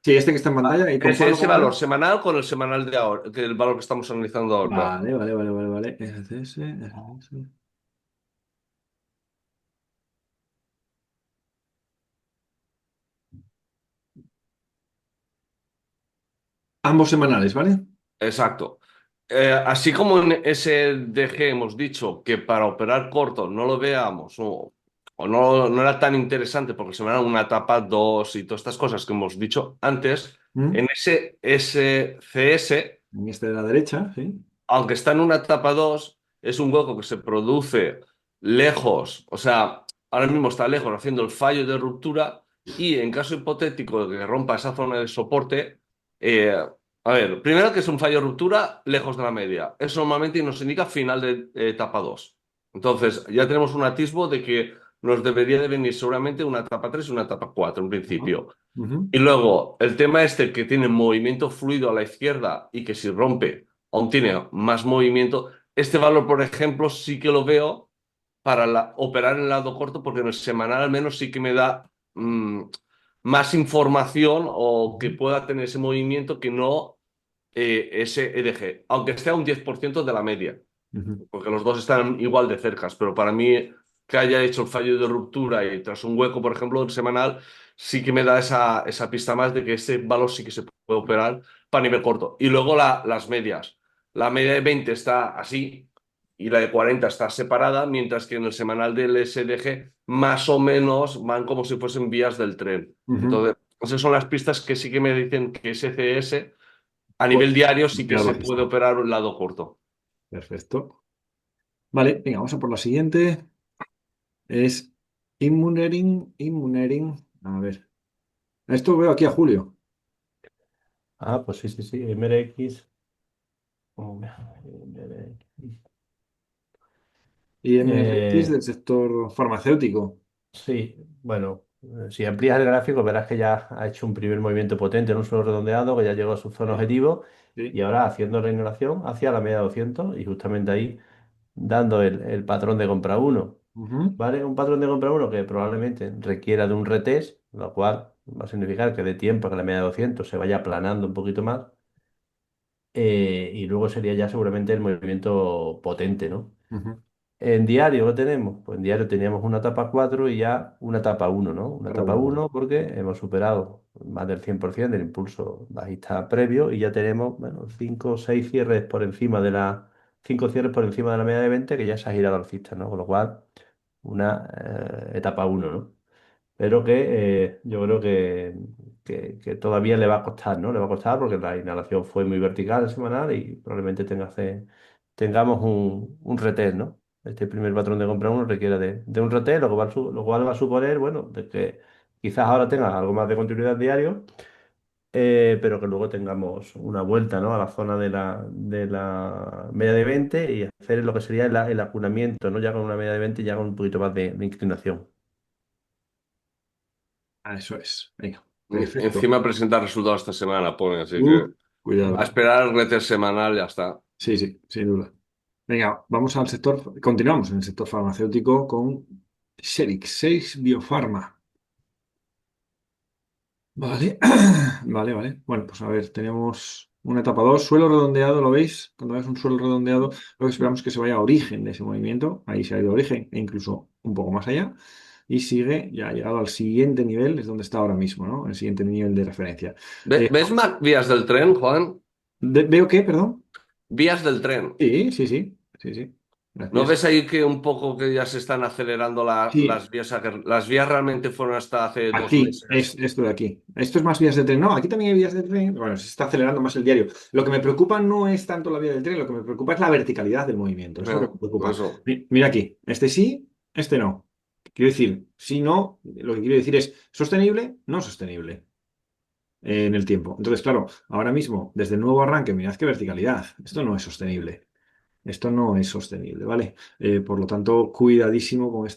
Sí, este que está en pantalla. ¿Y Ese cómo valor era? semanal con el semanal de ahora, que el valor que estamos analizando ahora. Vale, vale, vale, vale, vale. RCS, RCS. Ambos semanales, ¿vale? Exacto. Así como en SDG hemos dicho que para operar corto no lo veamos o no era tan interesante porque se me da una etapa 2 y todas estas cosas que hemos dicho antes, ¿Mm? en ese SCS, En este de la derecha, sí. aunque está en una etapa 2 es un hueco que se produce lejos, o sea, ahora mismo está lejos haciendo el fallo de ruptura y en caso hipotético de que rompa esa zona de soporte, eh, a ver, primero que es un fallo de ruptura lejos de la media. Eso normalmente nos indica final de etapa 2. Entonces, ya tenemos un atisbo de que nos debería de venir seguramente una etapa 3 y una etapa 4 en Ajá. principio. Ujú. Y luego, el tema este que tiene movimiento fluido a la izquierda y que si rompe aún tiene más movimiento, este valor, por ejemplo, sí que lo veo para operar en el lado corto porque en el semanal al menos sí que me da más información o que Ujú. pueda tener ese movimiento que no ese EDG, aunque esté a un 10% de la media, Ujú. porque los dos están igual de cercas, pero para mí que haya hecho el fallo de ruptura y tras un hueco, por ejemplo, semanal, sí que me da esa pista más de que ese valor sí que se puede operar para nivel corto. Y luego las medias. La media de 20 está así y la de 40 está separada, mientras que en el semanal del SDG más o menos van como si fuesen vías del tren. Ujú. Entonces, esas son las pistas que sí que me dicen que SCS a Pues, nivel diario sí que ya se lo puede visto. operar un lado corto. Perfecto. Vale, venga, vamos a por la siguiente. Es Immunering. A ver. Esto veo aquí a Julio. Ah, pues sí, sí, sí. MRX. MRX. Y MRX Eh, del sector farmacéutico. sí, bueno, si amplías el gráfico verás que ya ha hecho un primer movimiento potente en un suelo redondeado, que ya llegó a su zona Sí, objetivo y sí. ahora haciendo la inhalación hacia la media 200 y justamente ahí dando el patrón de compra uno. Ujú. ¿Vale? Un patrón de compra uno que probablemente requiera de un retest, lo cual va a significar que de tiempo a que la media 200 se vaya aplanando un poquito más y luego sería ya seguramente el movimiento potente, ¿no? Ujú. En diario, ¿qué tenemos? Pues en diario teníamos una etapa 4 y ya una etapa uno, ¿no? Una etapa Regular. uno porque hemos superado más del 100% del impulso bajista previo y ya tenemos, bueno, 5 o 6 cierres por encima de la... 5 cierres por encima de la media de 20 que ya se ha girado alcista, ¿no? Con lo cual, una etapa uno, ¿no? Pero que yo creo que todavía le va a costar, ¿no? Le va a costar porque la inhalación fue muy vertical semanal y probablemente tengamos un retest, ¿no? Este primer patrón de compra uno requiere de un retest, lo cual va a suponer, bueno, de que quizás ahora tenga algo más de continuidad diario, pero que luego tengamos una vuelta, ¿no? A la zona de la media de 20 y hacer lo que sería el acunamiento, ¿no? Ya con una media de 20 ya con un poquito más de inclinación. Ah, eso es. Venga, perfecto. Encima presenta resultados esta semana, pone, así que Uh, a cuidado. esperar el reter semanal, ya está. Sí, sí, sin duda. Venga, vamos al sector. Continuamos en el sector farmacéutico con Serix 6 Biofarma. Vale, vale, vale. Bueno, pues a ver, tenemos una etapa 2 suelo redondeado, ¿lo veis? Cuando ves un suelo redondeado, lo que esperamos es que se vaya a origen de ese movimiento. Ahí se ha ido a origen e incluso un poco más allá. y sigue, ya ha llegado al siguiente nivel, es donde está ahora mismo, ¿no? El siguiente nivel de referencia. ¿Ves más vías del tren, Juan? ¿Veo qué, perdón? Vías del tren. Sí, sí, sí, sí, sí. ¿No Gracias. ves ahí que un poco que ya se están acelerando Sí, las vías? Las vías realmente fueron hasta hace dos aquí, es meses. esto de aquí. Esto es más vías de tren. No, aquí también hay vías de tren. Bueno, se está acelerando más el diario. Lo que me preocupa no es tanto la vía del tren, lo que me preocupa es la verticalidad del movimiento. Eso es lo que me Por preocupa. eso. Mira aquí, este sí, este no. Quiero decir, si no, lo que quiero decir es sostenible, no sostenible en el tiempo. Entonces, claro, ahora mismo, desde el nuevo arranque, mirad qué verticalidad. Esto no es sostenible. Esto no es sostenible, ¿vale? Por lo tanto, cuidadísimo con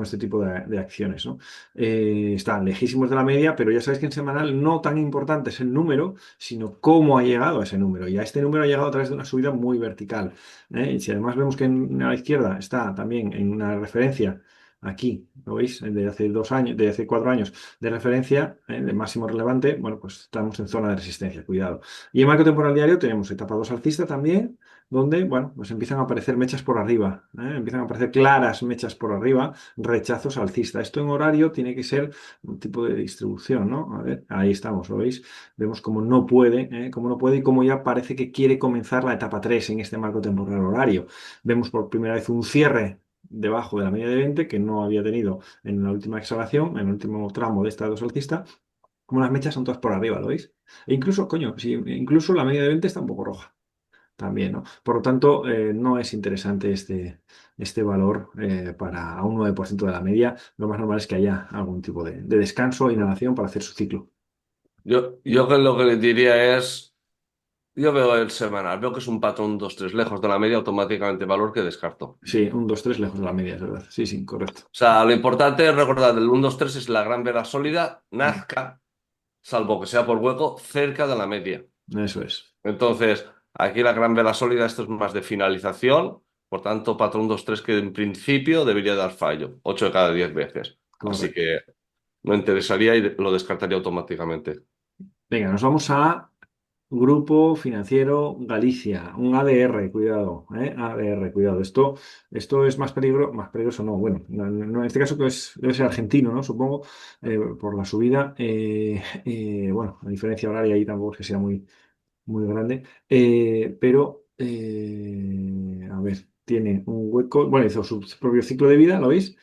este tipo de acciones, ¿no? Están lejísimos de la media, pero ya sabéis que en semanal no tan importante es el número, sino cómo ha llegado a ese número. Y a este número ha llegado a través de una subida muy vertical, ¿eh? Y si además vemos que a la izquierda está también en una referencia. Aquí, ¿lo veis? De hace 2 años, de hace 4 años de referencia, de máximo relevante, bueno, pues estamos en zona de resistencia, cuidado. Y en marco temporal diario tenemos etapa 2 alcista también, donde, bueno, pues empiezan a aparecer mechas por arriba, ¿eh? Empiezan a aparecer claras mechas por arriba, rechazos alcistas. Esto en horario tiene que ser un tipo de distribución, ¿no? A ver, ahí estamos, ¿lo veis? Vemos cómo no puede y cómo ya parece que quiere comenzar la etapa 3 en este marco temporal horario. Vemos por primera vez un cierre debajo de la media de 20 que no había tenido en la última exhalación, en el último tramo de esta dos alcista, como las mechas son todas por arriba, ¿lo veis? E incluso, coño, si incluso la media de 20 está un poco roja también, ¿no? Por lo tanto, no es interesante este valor para a un 9% de la media. Lo más normal es que haya algún tipo de descanso o inhalación para hacer su ciclo. Yo que lo que le diría es, yo veo el semanal, veo que es un patrón 2-3 lejos de la media, automáticamente valor que descarto. Sí, un 2-3 lejos de la media, es verdad. Sí, sí, correcto. O sea, lo importante es recordar, el 1-2-3 es la gran vela sólida, nazca, salvo que sea por hueco, cerca de la media. Eso es. Entonces, aquí la gran vela sólida, esto es más de finalización, por tanto, patrón 2-3 que en principio debería dar fallo, 8 de cada 10 veces. Así Correcto. que no interesaría y lo descartaría automáticamente. Venga, nos vamos a Grupo Financiero Galicia, un ADR, cuidado, ADR, cuidado. Esto es más peligroso, no, bueno, en este caso pues, debe ser argentino, ¿no? Supongo, por la subida. Bueno, la diferencia horaria ahí tampoco es que sea muy grande, pero, a ver, tiene un hueco, bueno, hizo su propio ciclo de vida, ¿lo veis?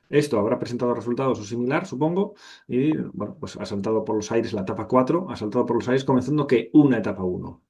Esto habrá presentado resultados o similar, supongo, y bueno, pues ha saltado por los aires la etapa 4, ha saltado por los aires comenzando que una etapa uno.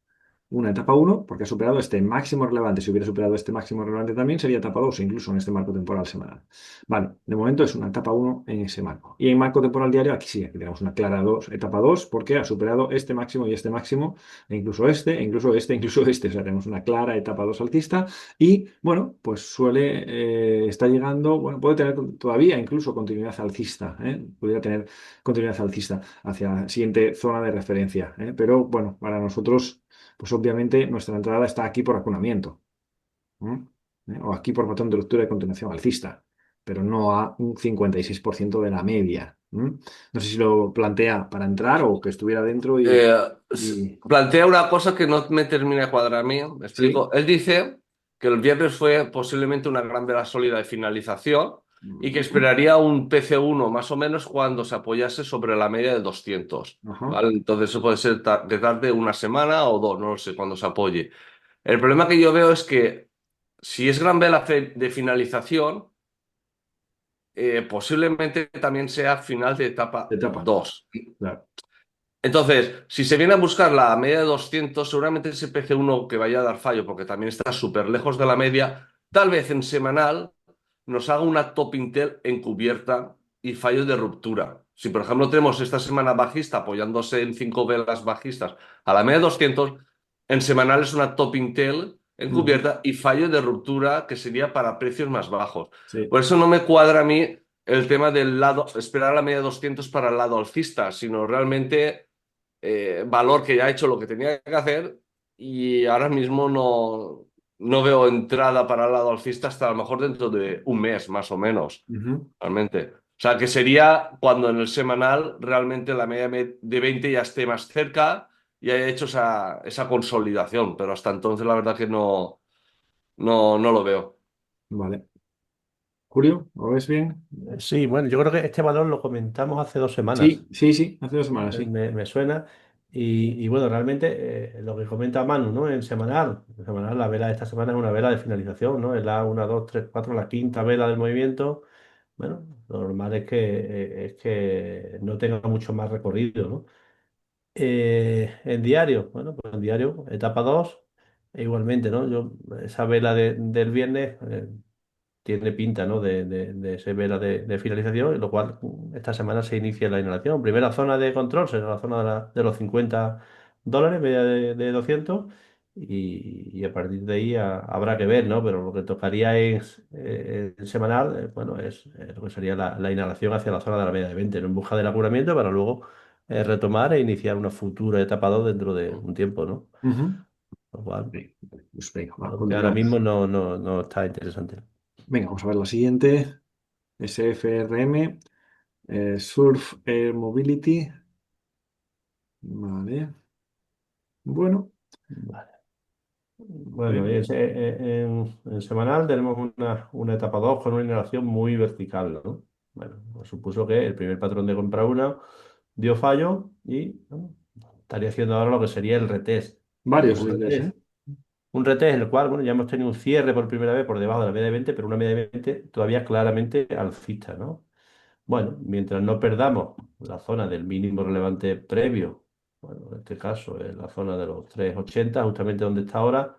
Una etapa uno porque ha superado este máximo relevante. Si hubiera superado este máximo relevante también sería etapa 2 incluso en este marco temporal semanal. Vale, de momento es una etapa uno en ese marco. Y en marco temporal diario, aquí sí, aquí tenemos una clara 2 etapa 2 porque ha superado este máximo, e incluso este, incluso este. O sea, tenemos una clara etapa 2 alcista y, bueno, pues está llegando, bueno, puede tener todavía incluso continuidad alcista, pudiera tener continuidad alcista hacia la siguiente zona de referencia, pero bueno, para nosotros pues obviamente nuestra entrada está aquí por acunamiento, ¿no? O aquí por patrón de ruptura de continuación alcista, pero no a un 56% de la media. No sé si lo plantea para entrar o que estuviera dentro Eh, y- Plantea una cosa que no me termina de cuadrar a mí. Me sí. explico. Él dice que el viernes fue posiblemente una gran vela sólida de finalización y que Ujú. esperaría un PC1 más o menos cuando se apoyase sobre la media de 200. Ajá. ¿Vale? Entonces eso puede ser que tarde una semana o dos, no lo sé, cuando se apoye. El problema que yo veo es que si es gran vela de finalización, posiblemente también sea final de etapa Etapa. 2. Claro. Entonces, si se viene a buscar la media de 200, seguramente ese PC1 que vaya a dar fallo, porque también está súper lejos de la media, tal vez en semanal nos haga una top Intel encubierta y fallo de ruptura. Si, por ejemplo, tenemos esta semana bajista apoyándose en 5 velas bajistas a la media de 200, en semanal es una top Intel Ujú. encubierta y fallo de ruptura que sería para precios más bajos. Sí. Por eso no me cuadra a mí el tema del lado, esperar a la media de 200 para el lado alcista, sino realmente valor que ya ha hecho lo que tenía que hacer y ahora mismo no veo entrada para el lado alcista hasta a lo mejor dentro de un mes, más o menos, Ujú. realmente. O sea, que sería cuando en el semanal realmente la media de 20 ya esté más cerca y haya hecho esa consolidación, pero hasta entonces la verdad que no lo veo. Vale. Julio, ¿lo ves bien? Sí, bueno, yo creo que este valor lo comentamos hace 2 semanas. Sí, sí, sí, hace 2 semanas, sí. Me suena. Y bueno, realmente lo que comenta Manu, ¿no? En semanal, la vela de esta semana es una vela de finalización, ¿no? Es la 1, 2, 3, 4, la quinta vela del movimiento. Bueno, lo normal es que no tenga mucho más recorrido, ¿no? En diario, bueno, pues en diario, etapa 2 e igualmente, ¿no? Esa vela del viernes tiene pinta, ¿no? de ser vela de finalización, y lo cual esta semana se inicia la inhalación. Primera zona de control será la zona de los $50, media de 200, y a partir de ahí habrá que ver, ¿no? Pero lo que tocaría es semanal, bueno, es lo que sería la inhalación hacia la zona de la media de 20, ¿no? En busca del apuramiento para luego retomar e iniciar una futura etapa 2 dentro de un tiempo, ¿no? Ujú. Lo cual, Bien, pues venga, aunque ahora continuamos. mismo no está interesante. Venga, vamos a ver la siguiente. SFRM, Surf Air Mobility. Vale. Bueno, a Bueno, ver. en semanal tenemos una etapa 2 con una inhalación muy vertical, ¿no? Bueno, pues supuso que el primer patrón de compra una dio fallo y bueno, estaría haciendo ahora lo que sería el retest. Varios Un líderes, ¿eh? retest, un retest en el cual, bueno, ya hemos tenido un cierre por primera vez por debajo de la media de 20, pero una media de 20 todavía claramente alcista, ¿no? Bueno, mientras no perdamos la zona del mínimo relevante previo, bueno, en este caso es la zona de los 380, justamente donde está ahora,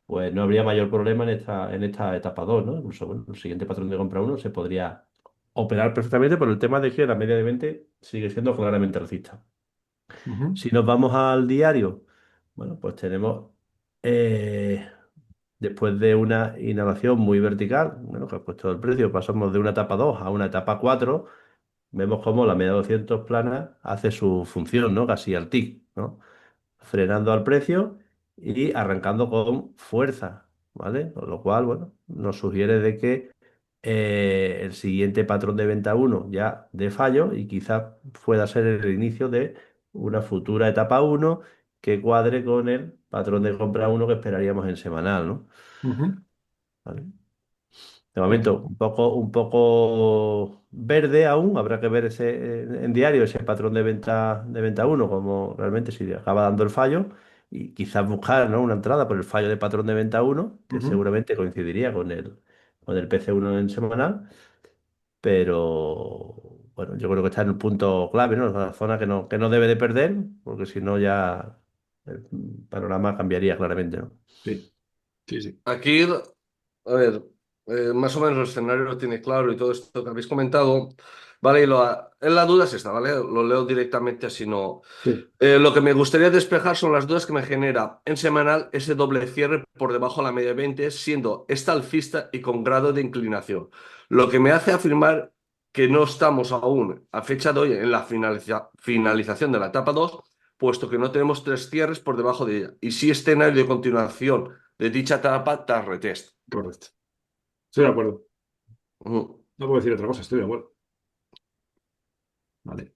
pues no habría mayor problema en esta etapa 2, ¿no? Incluso, bueno, el siguiente patrón de compra uno se podría operar perfectamente por el tema de que la media de 20 sigue siendo claramente alcista. Ujú, Si nos vamos al diario, bueno, pues tenemos, eh, después de una inhalación muy vertical, bueno, que ha puesto el precio, pasamos de una etapa 2 a una etapa 4, vemos cómo la media 200 plana hace su función, ¿no? Casi al tic, ¿no? Frenando al precio y arrancando con fuerza, ¿vale? Con lo cual, bueno, nos sugiere de que el siguiente patrón de venta uno ya de fallo y quizás pueda ser el inicio de una futura etapa uno que cuadre con el patrón de compra uno que esperaríamos en semanal, ¿no? ujú. ¿Vale? De momento, Perfecto. un poco verde aún. Habrá que ver en diario ese patrón de venta uno como realmente si acaba dando el fallo, y quizás buscar, ¿no? Una entrada por el fallo de patrón de venta uno que Ujú, seguramente coincidiría con el PC1 en semanal, pero bueno, yo creo que está en el punto clave, ¿no? La zona que no debe de perder, porque si no ya el panorama cambiaría claramente, ¿no? sí, sí, sí. Aquí, a ver, más o menos el escenario lo tiene claro y todo esto que habéis comentado, ¿vale? En la duda es esta, ¿vale? Lo leo directamente así no. Sí. Lo que me gustaría despejar son las dudas que me genera en semanal ese doble cierre por debajo de la media de 20, siendo esta alcista y con grado de inclinación. Lo que me hace afirmar que no estamos aún a fecha de hoy en la finalización de la etapa 2, puesto que no tenemos tres cierres por debajo de ella. Y sí escenario de continuación de dicha etapa tras retest. Correcto. Estoy de acuerdo. Ujú. No puedo decir otra cosa, estoy de acuerdo. Vale.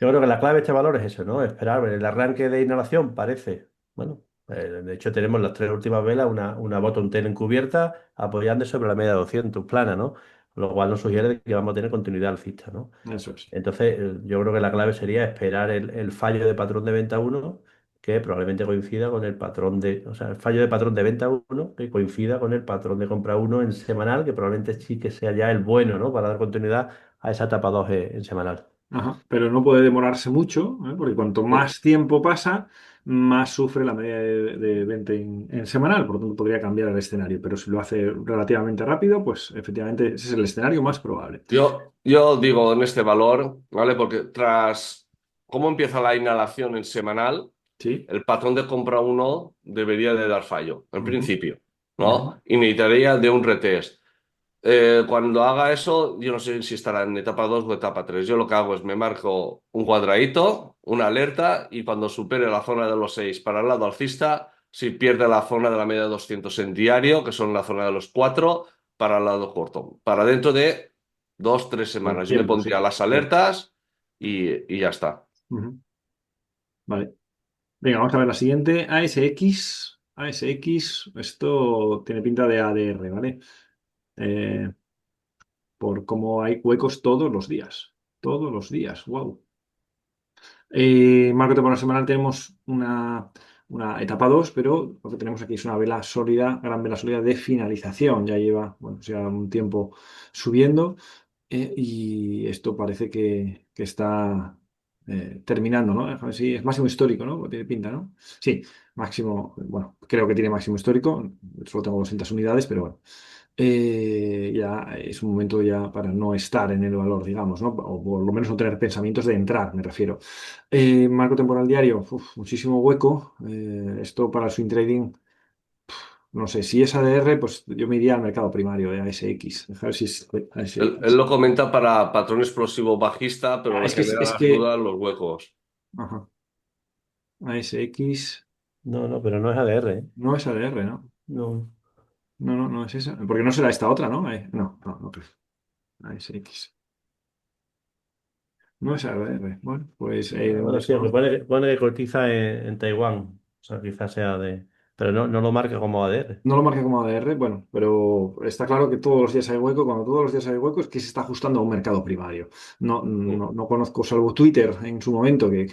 Yo creo que la clave de este valor es eso, ¿no? Esperar. El arranque de inhalación parece, bueno, de hecho tenemos las tres últimas velas, una bottom tail encubierta apoyando sobre la media de 200 plana, ¿no? Lo cual nos sugiere que vamos a tener continuidad alcista, ¿no? Eso es. Entonces, yo creo que la clave sería esperar el fallo de patrón de venta uno que probablemente coincida con el patrón o sea, el fallo de patrón de venta uno que coincida con el patrón de compra uno en semanal, que probablemente sí que sea ya el bueno, ¿no? Para dar continuidad a esa etapa 2 en semanal. Ajá. Pero no puede demorarse mucho, ¿eh? Porque cuanto más tiempo pasa, más sufre la media de 20 en semanal. Por lo tanto, podría cambiar el escenario. Pero si lo hace relativamente rápido, pues efectivamente ese es el escenario más probable. Yo digo en este valor, ¿vale? Porque tras cómo empieza la inhalación en semanal, Sí. el patrón de compra uno debería de dar fallo, en Ujú, principio, ujú, ¿no? Y necesitaría de un retest. Cuando haga eso, yo no sé si estará en etapa 2 o etapa 3. Yo lo que hago es me marco un cuadradito, una alerta, y cuando supere la zona de los 6 para el lado alcista, si pierde la zona de la media de 200 en diario, que son la zona de los 4 para el lado corto. Para dentro de 2, 3 semanas. Yo me Tiempo, pondría sí. las Claro. alertas y ya está. Ujú. Vale. Venga, vamos a ver la siguiente. ASX. ASX. Esto tiene pinta de ADR, ¿vale? Eh, por cómo hay huecos todos los días. Todos los días, wow. Marco temporal semanal tenemos una etapa 2, pero lo que tenemos aquí es una vela sólida, gran vela sólida de finalización. Ya lleva, bueno, ya un tiempo subiendo. Y esto parece que está terminando, ¿no? Déjame ver si es máximo histórico, ¿no? Tiene pinta, ¿no? Sí, máximo, bueno, creo que tiene máximo histórico, solo tengo 200 unidades, pero bueno. Ya es un momento ya para no estar en el valor, digamos, ¿no? O por lo menos no tener pensamientos de entrar, me refiero. Marco temporal diario, muchísimo hueco. Esto para el swing trading. No sé, si es ADR, pues yo me iría al mercado primario de ASX. A ver si es Él ASX. lo comenta para patrón explosivo bajista, pero Ah, le genera es las que, dudas los huecos. ajá, ASX No, no, pero no es ADR, ¿eh? no es ADR, ¿no? No. No, no, no es esa. Porque no será esta otra, ¿no? No, no, no creo. ASX. No es ADR. Bueno, pues Bueno, sí, aunque pone que cotiza en Taiwán. O sea, quizás sea de. Pero no, no lo marca como ADR. no lo marca como ADR, bueno, pero está claro que todos los días hay hueco. Cuando todos los días hay hueco es que se está ajustando a un mercado primario. No, Mm. no, no conozco, salvo Twitter en su momento, que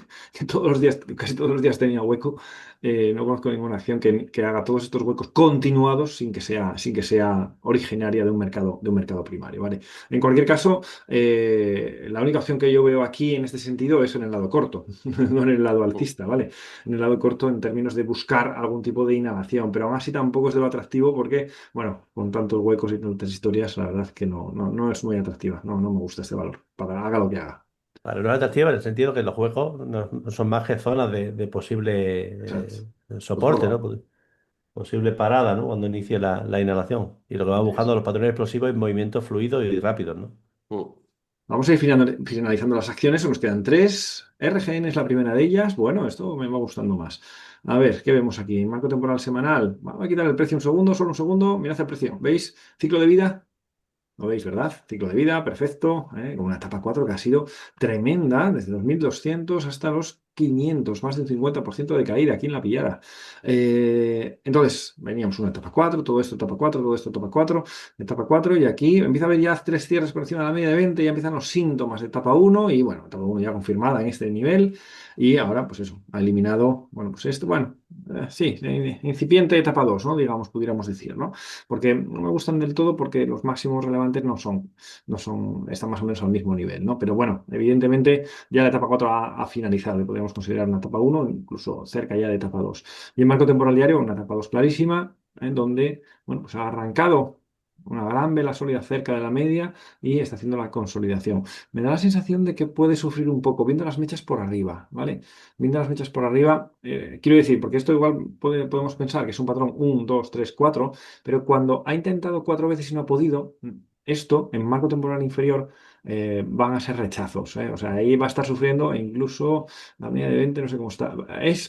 todos los días, casi todos los días tenía hueco. No conozco ninguna acción que haga todos estos huecos continuados sin que sea originaria de un mercado primario, ¿vale? En cualquier caso, la única opción que yo veo aquí en este sentido es en el lado corto, no en el lado alcista, ¿vale? En el lado corto en términos de buscar algún tipo de inhalación, pero aún así tampoco es de lo atractivo porque, bueno, con tantos huecos y tantas historias, la verdad es que no es muy atractiva, no me gusta este valor, para haga lo que haga. Vale, no es atractiva en el sentido que los juegos no son más que zonas de Exacto. posible Pues soporte, ¿no? Posible parada, ¿no? Cuando inicie la inhalación. Y lo que va buscando los patrones explosivos es movimientos fluidos y rápidos, ¿no? Mm. Vamos a ir finalizando las acciones, nos quedan tres. RGN es la primera de ellas. Bueno, esto me va gustando más. A ver, ¿qué vemos aquí? Marco temporal semanal. Vamos a quitar el precio un segundo, solo un segundo. Mirad el precio. ¿Veis? Ciclo de vida. Lo veis, ¿verdad? Ciclo de vida, perfecto, con una etapa 4 que ha sido tremenda, desde los 1200 hasta los 500, más de un 50% de caída aquí en la pillada. Entonces, veníamos una etapa 4, todo esto etapa 4, todo esto etapa 4, y aquí empieza a haber ya tres cierres por encima de la media de 20, ya empiezan los síntomas de etapa 1, y bueno, etapa 1 ya confirmada en este nivel, y ahora, pues eso, ha eliminado, bueno, pues esto, bueno, sí, incipiente etapa 2, ¿no? Digamos, pudiéramos decir, ¿no? Porque no me gustan del todo porque los máximos relevantes están más o menos al mismo nivel, ¿no? Pero bueno, evidentemente ya la etapa 4 ha finalizado y podríamos considerar una etapa 1, incluso cerca ya de etapa 2. Y en marco temporal diario, una etapa 2 clarísima, en donde, bueno, pues ha arrancado una gran vela sólida cerca de la media y está haciendo la consolidación. Me da la sensación de que puede sufrir un poco, viendo las mechas por arriba, ¿vale? Viendo las mechas por arriba, quiero decir, porque esto igual podemos pensar que es un patrón 1, 2, 3, 4, pero cuando ha intentado cuatro veces y no ha podido, esto en marco temporal inferior van a ser rechazos, ¿eh? O sea, ahí va a estar sufriendo e incluso la media de 20, no sé cómo está.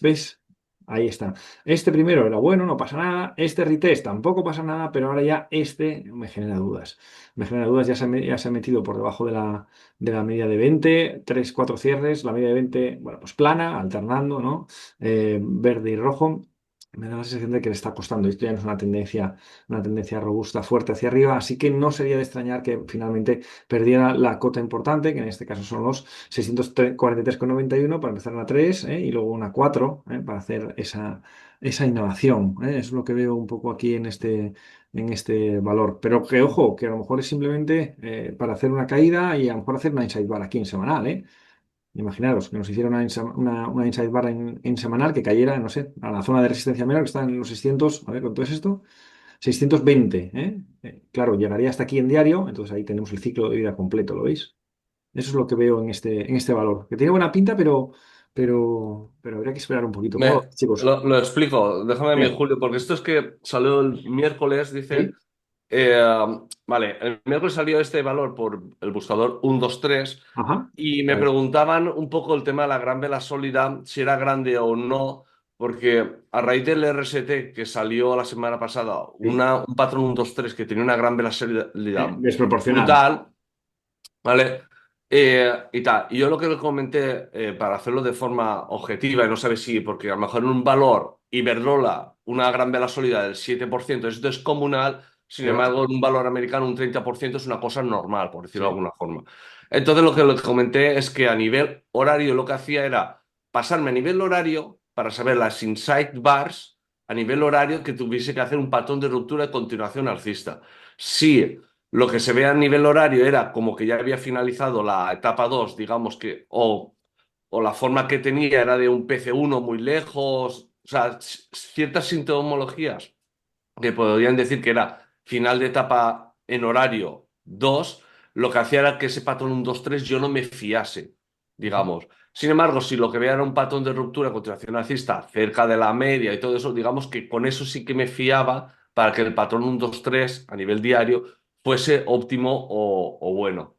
¿Ves? Ahí está. Este primero era bueno, no pasa nada. Este retest tampoco pasa nada, pero ahora ya este me genera dudas. Me genera dudas, ya se ha metido por debajo de la media de 20, 3 4 cierres, la media de 20, bueno, pues plana, alternando, ¿no? Verde y rojo. Me da la sensación de que le está costando. Esto ya no es una tendencia robusta, fuerte hacia arriba, así que no sería de extrañar que finalmente perdiera la cota importante, que en este caso son los 643,91 para empezar una 3, y luego una 4, para hacer esa innovación. Es lo que veo un poco aquí en este valor. Pero que ojo, que a lo mejor es simplemente para hacer una caída y a lo mejor hacer una inside bar aquí en semanal, ¿eh? Imaginaros que nos hiciera una inside bar en semanal que cayera, no sé, a la zona de resistencia menor que está en los 600, a ver, ¿cuánto es esto? 620, ¿eh? Claro, llegaría hasta aquí en diario, entonces ahí tenemos el ciclo de vida completo, ¿lo veis? Eso es lo que veo en este valor, que tiene buena pinta, pero habría que esperar un poquito. ¿Cómo lo Me, ves, chicos? lo explico, déjame mi Venga. Julio, porque esto es que salió el miércoles, dice, ¿Sí? eh, vale, el miércoles salió este valor por el buscador 123 Ajá. y me Vale. preguntaban un poco el tema de la gran vela sólida, si era grande o no, porque a raíz del RST que salió la semana pasada, Sí. un patrón 123 que tenía una gran vela sólida Desproporcional. brutal, ¿vale? Y tal. Y yo lo que le comenté, para hacerlo de forma objetiva y no sabe si, porque a lo mejor en un valor Iberdrola, una gran vela sólida del 7% es descomunal, Sin Pero, embargo, en un valor americano un 30% es una cosa normal, por decirlo de sí. alguna forma. Entonces, lo que le comenté es que a nivel horario lo que hacía era pasarme a nivel horario para saber las insight bars a nivel horario que tuviese que hacer un patrón de ruptura de continuación alcista. Si lo que se ve a nivel horario era como que ya había finalizado la etapa 2, digamos que, o la forma que tenía era de un PC1 muy lejos, o sea, ciertas sintomologías que podrían decir que era final de etapa en horario 2, lo que hacía era que ese patrón 1-2-3 yo no me fiase, Ujú. digamos. Sin embargo, si lo que veía era un patrón de ruptura continuación alcista cerca de la media y todo eso, digamos que con eso sí que me fiaba para que el patrón 1-2-3 a nivel diario fuese óptimo o bueno.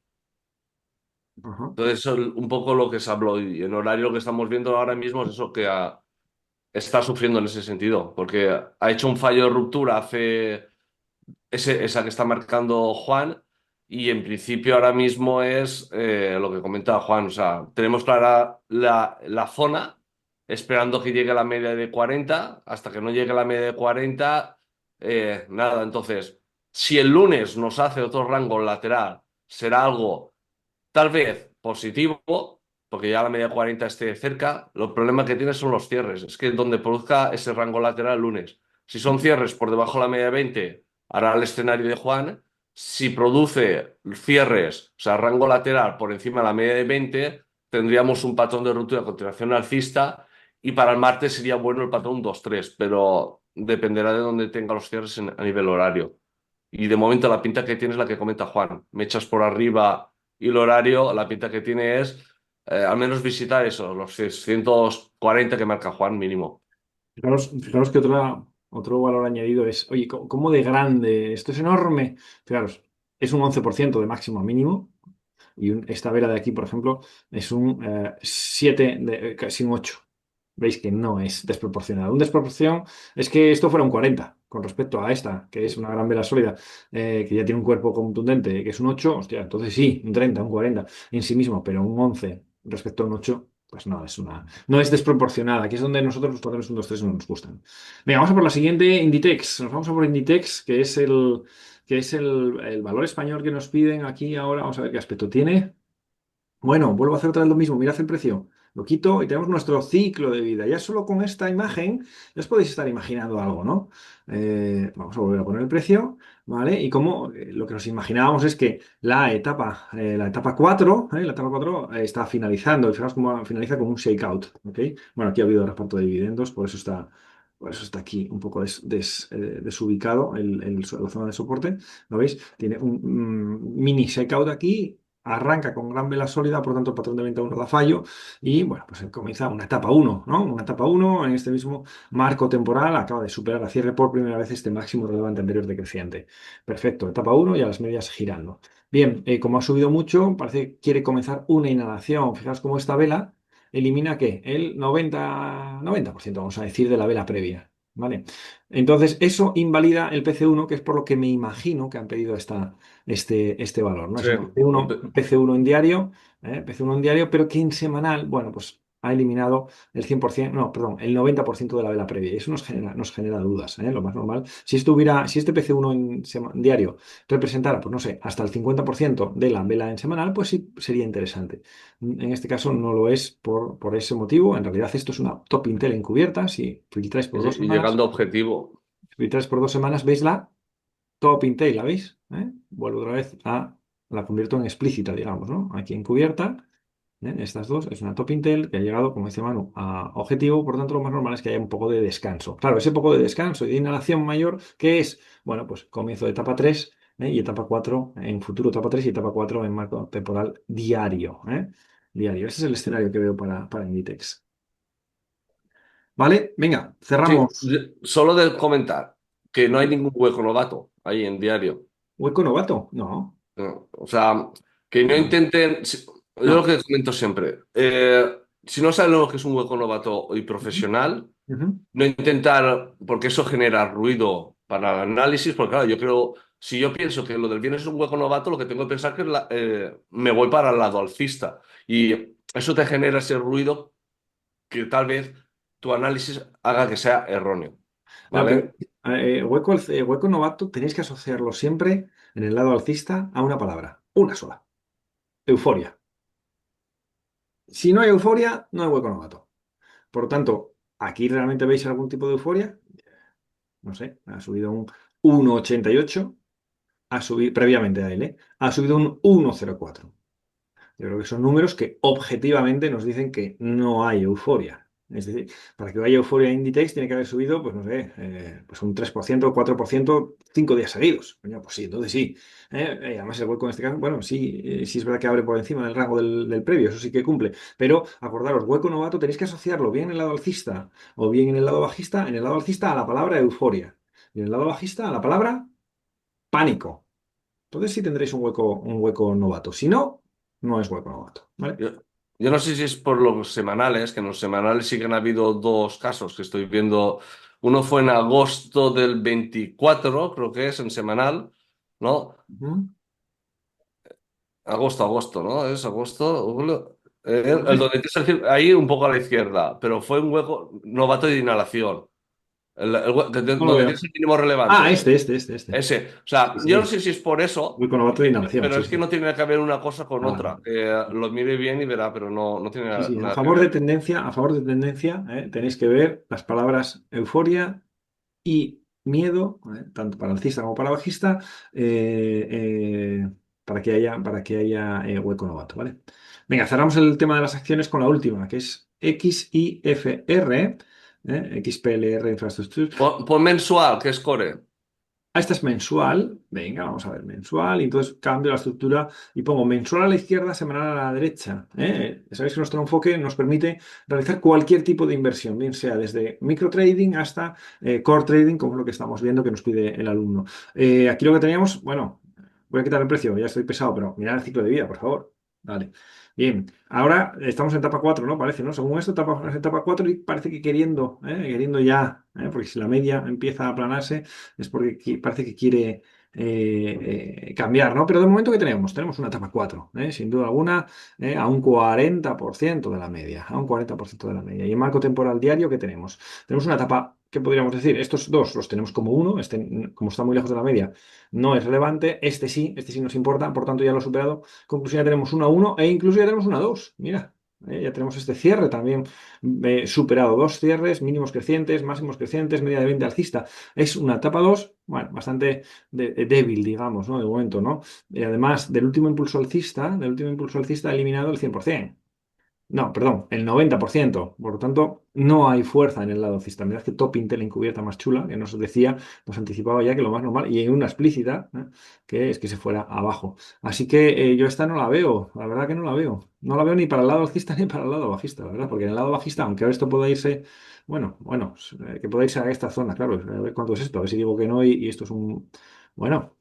Ajá. Entonces, eso es un poco lo que se habló. Y en horario lo que estamos viendo ahora mismo es eso que está sufriendo en ese sentido, porque ha hecho un fallo de ruptura hace esa que está marcando Juan, y en principio ahora mismo es lo que comentaba Juan, o sea, tenemos clara la zona, esperando que llegue la media de 40, hasta que no llegue la media de 40, nada, entonces, si el lunes nos hace otro rango lateral, será algo tal vez positivo, porque ya la media 40 esté cerca. Los problemas que tiene son los cierres. Es que donde produzca ese rango lateral el lunes. Si son cierres por debajo de la media 20, hará el escenario de Juan. Si produce cierres, o sea, rango lateral por encima de la media de 20, tendríamos un patrón de ruptura a continuación alcista. Y para el martes sería bueno el patrón 2-3, pero dependerá de dónde tenga los cierres a nivel horario. Y de momento la pinta que tiene es la que comenta Juan. Mechas por arriba y el horario, la pinta que tiene es al menos visitar eso, los 640 que marca Juan mínimo. Fijaros que otro valor añadido es, oye, ¿cómo de grande? Esto es enorme. Fijaros, es un 11% de máximo a mínimo. Y esta vela de aquí, por ejemplo, es un 7, casi un 8. Veis que no es desproporcionado. Un desproporción es que esto fuera un 40 con respecto a esta, que es una gran vela sólida, que ya tiene un cuerpo contundente, que es un 8. Hostia, entonces sí, un 30, un 40 en sí mismo, pero un 11 respecto a un 8, pues no, no es desproporcionada. Aquí es donde nosotros los patrones 1, 2, 3 no nos gustan. Venga, vamos a por la siguiente, Inditex. Nos vamos a por Inditex, que es el valor español que nos piden aquí ahora. Vamos a ver qué aspecto tiene. Bueno, vuelvo a hacer otra vez lo mismo. Mirad el precio. Lo quito y tenemos nuestro ciclo de vida. Ya solo con esta imagen ya os podéis estar imaginando algo, ¿no? Vamos a volver a poner el precio, ¿vale? Y como lo que nos imaginábamos es que la etapa 4, la etapa 4 está finalizando. Y fijaos cómo finaliza con un shakeout, ¿ok? Bueno, aquí ha habido reparto de dividendos, por eso está aquí un poco desubicado la zona de soporte. ¿Lo veis? Tiene un mini shakeout aquí. Arranca con gran vela sólida, por tanto el patrón de venta 1 da fallo y bueno, pues comienza una etapa 1, ¿no? Una etapa 1 en este mismo marco temporal acaba de superar a cierre por primera vez este máximo relevante anterior decreciente. Perfecto, etapa 1 y a las medias girando. Bien, como ha subido mucho, parece que quiere comenzar una inhalación. Fijaos cómo esta vela elimina ¿qué? El 90%, vamos a decir, de la vela previa. ¿Vale? Entonces, eso invalida el PC1, que es por lo que me imagino que han pedido este valor, ¿no? Sí, Es un PC1 en diario, PC1 en diario, pero que en semanal, bueno, pues ha eliminado el 100%, no, perdón, el 90% de la vela previa. Y eso nos genera dudas, ¿eh? Lo más normal. Si este PC1 en diario representara, pues no sé, hasta el 50% de la vela en semanal, pues sí sería interesante. En este caso no lo es por ese motivo. En realidad esto es una top Intel encubierta. Si filtráis por dos y semanas, llegando a objetivo. filtráis por 2 semanas, veis la top Intel, ¿la veis? Vuelvo otra vez la convierto en explícita, digamos, ¿no? Aquí encubierta, estas dos, es una top Intel que ha llegado, como dice Manu, a objetivo, por tanto lo más normal es que haya un poco de descanso. Claro, ese poco de descanso y de inhalación mayor, ¿qué es? Bueno, pues comienzo de etapa 3 y etapa 4 en futuro, etapa 3 y etapa 4 en marco temporal diario, diario. Ese es el escenario que veo para Inditex. ¿Vale? Venga, Sí, cerramos. solo de comentar que no hay ¿Sí? ningún hueco novato ahí en diario. ¿Hueco novato? No, No, o sea, que no no, intenten. Yo lo no. que comento siempre, si no saben lo que es un hueco novato y Ujú, profesional, ujú. no intentar, porque eso genera ruido para el análisis, porque claro, yo creo, si yo pienso que lo del viernes es un hueco novato, lo que tengo que pensar es que me voy para el lado alcista. Y eso te genera ese ruido que tal vez tu análisis haga que sea erróneo. No, pero ¿Vale? hueco novato tenéis que asociarlo siempre en el lado alcista a una palabra, una sola, euforia. Si no hay euforia, no hay hueco novato. Por lo tanto, ¿aquí realmente veis algún tipo de euforia? No sé, ha subido un 1,88, ha subido previamente a él, ¿eh? Ha subido un 1,04. Yo creo que son números que objetivamente nos dicen que no hay euforia. Es decir, para que haya euforia en Inditex tiene que haber subido, pues no sé, pues un 3%, 4%, 5 días seguidos. Coño, pues sí, entonces sí. Además el hueco en este caso, bueno, sí, sí es verdad que abre por encima del rango del previo, eso sí que cumple. Pero acordaros, hueco novato tenéis que asociarlo bien en el lado alcista o bien en el lado bajista. En el lado alcista a la palabra euforia y en el lado bajista a la palabra pánico. Entonces sí tendréis un hueco novato. Si no, no es hueco novato, ¿vale? Yo, yo no sé si es por los semanales, que en los semanales sí que han habido dos casos que estoy viendo. Uno fue en agosto del 24, creo que es en semanal, ¿no? Ujú. Agosto, ¿no? Es agosto, julio. No El sé. donde tienes el ahí un poco a la izquierda, pero fue un hueco novato de inhalación. No lo Donde veo. tienes el mínimo Ah, relevante. este. Ese. O sea, Sí, yo no sí. sé si es por eso, Hueco novato de inhalación, pero sí, es que sí. no tiene que ver una cosa con Ah, otra. Lo mire bien y verá, pero no tiene sí, sí. nada que ver. A favor de tendencia, tenéis que ver las palabras euforia y miedo, tanto para alcista como para bajista, eh, eh, para que haya hueco novato, ¿vale? Venga, cerramos el tema de las acciones con la última, que es XIFR, XPLR Infrastructure. Pon mensual, que es core. Esta es mensual. Venga, vamos a ver mensual. Y entonces cambio la estructura y pongo mensual a la izquierda, semanal a la derecha. Sabéis que nuestro enfoque nos permite realizar cualquier tipo de inversión, bien sea desde micro trading hasta core trading, como es lo que estamos viendo que nos pide el alumno. Aquí lo que teníamos, bueno, voy a quitar el precio, ya estoy pesado, pero mirad el ciclo de vida, por favor. Vale. Bien, ahora estamos en etapa 4, ¿no? Parece, ¿no? Según esto, etapa 4 y parece que queriendo ya, porque si la media empieza a aplanarse, es porque parece que quiere cambiar, ¿no? Pero de momento, ¿qué tenemos? Tenemos una etapa 4, sin duda alguna, a un 40% de la media, a un 40% de la media. Y en marco temporal diario, ¿qué tenemos? Tenemos una etapa, ¿qué podríamos decir? Estos dos los tenemos como uno, este, como está muy lejos de la media, no es relevante, este sí nos importa, por tanto ya lo he superado. Conclusión, ya tenemos una 1 e incluso ya tenemos una 2. Mira, ya tenemos este cierre también superado. Dos cierres, mínimos crecientes, máximos crecientes, media de 20 alcista. Es una etapa 2, bueno, bastante débil, digamos, ¿no? De momento, ¿no? Además, del último impulso alcista ha eliminado el 100%. No, perdón, el 90%. Por lo tanto, no hay fuerza en el lado alcista. Mirad que Top Intel encubierta más chula, que nos decía, nos anticipaba ya que lo más normal, y en una explícita, que es que se fuera abajo. Así que yo esta no la veo, la verdad que no la veo. No la veo ni para el lado alcista ni para el lado bajista, la verdad, porque en el lado bajista, aunque ahora esto pueda irse, bueno, que pueda irse a esta zona, claro, a ver cuánto es esto, a ver si digo que no y esto es un... Bueno,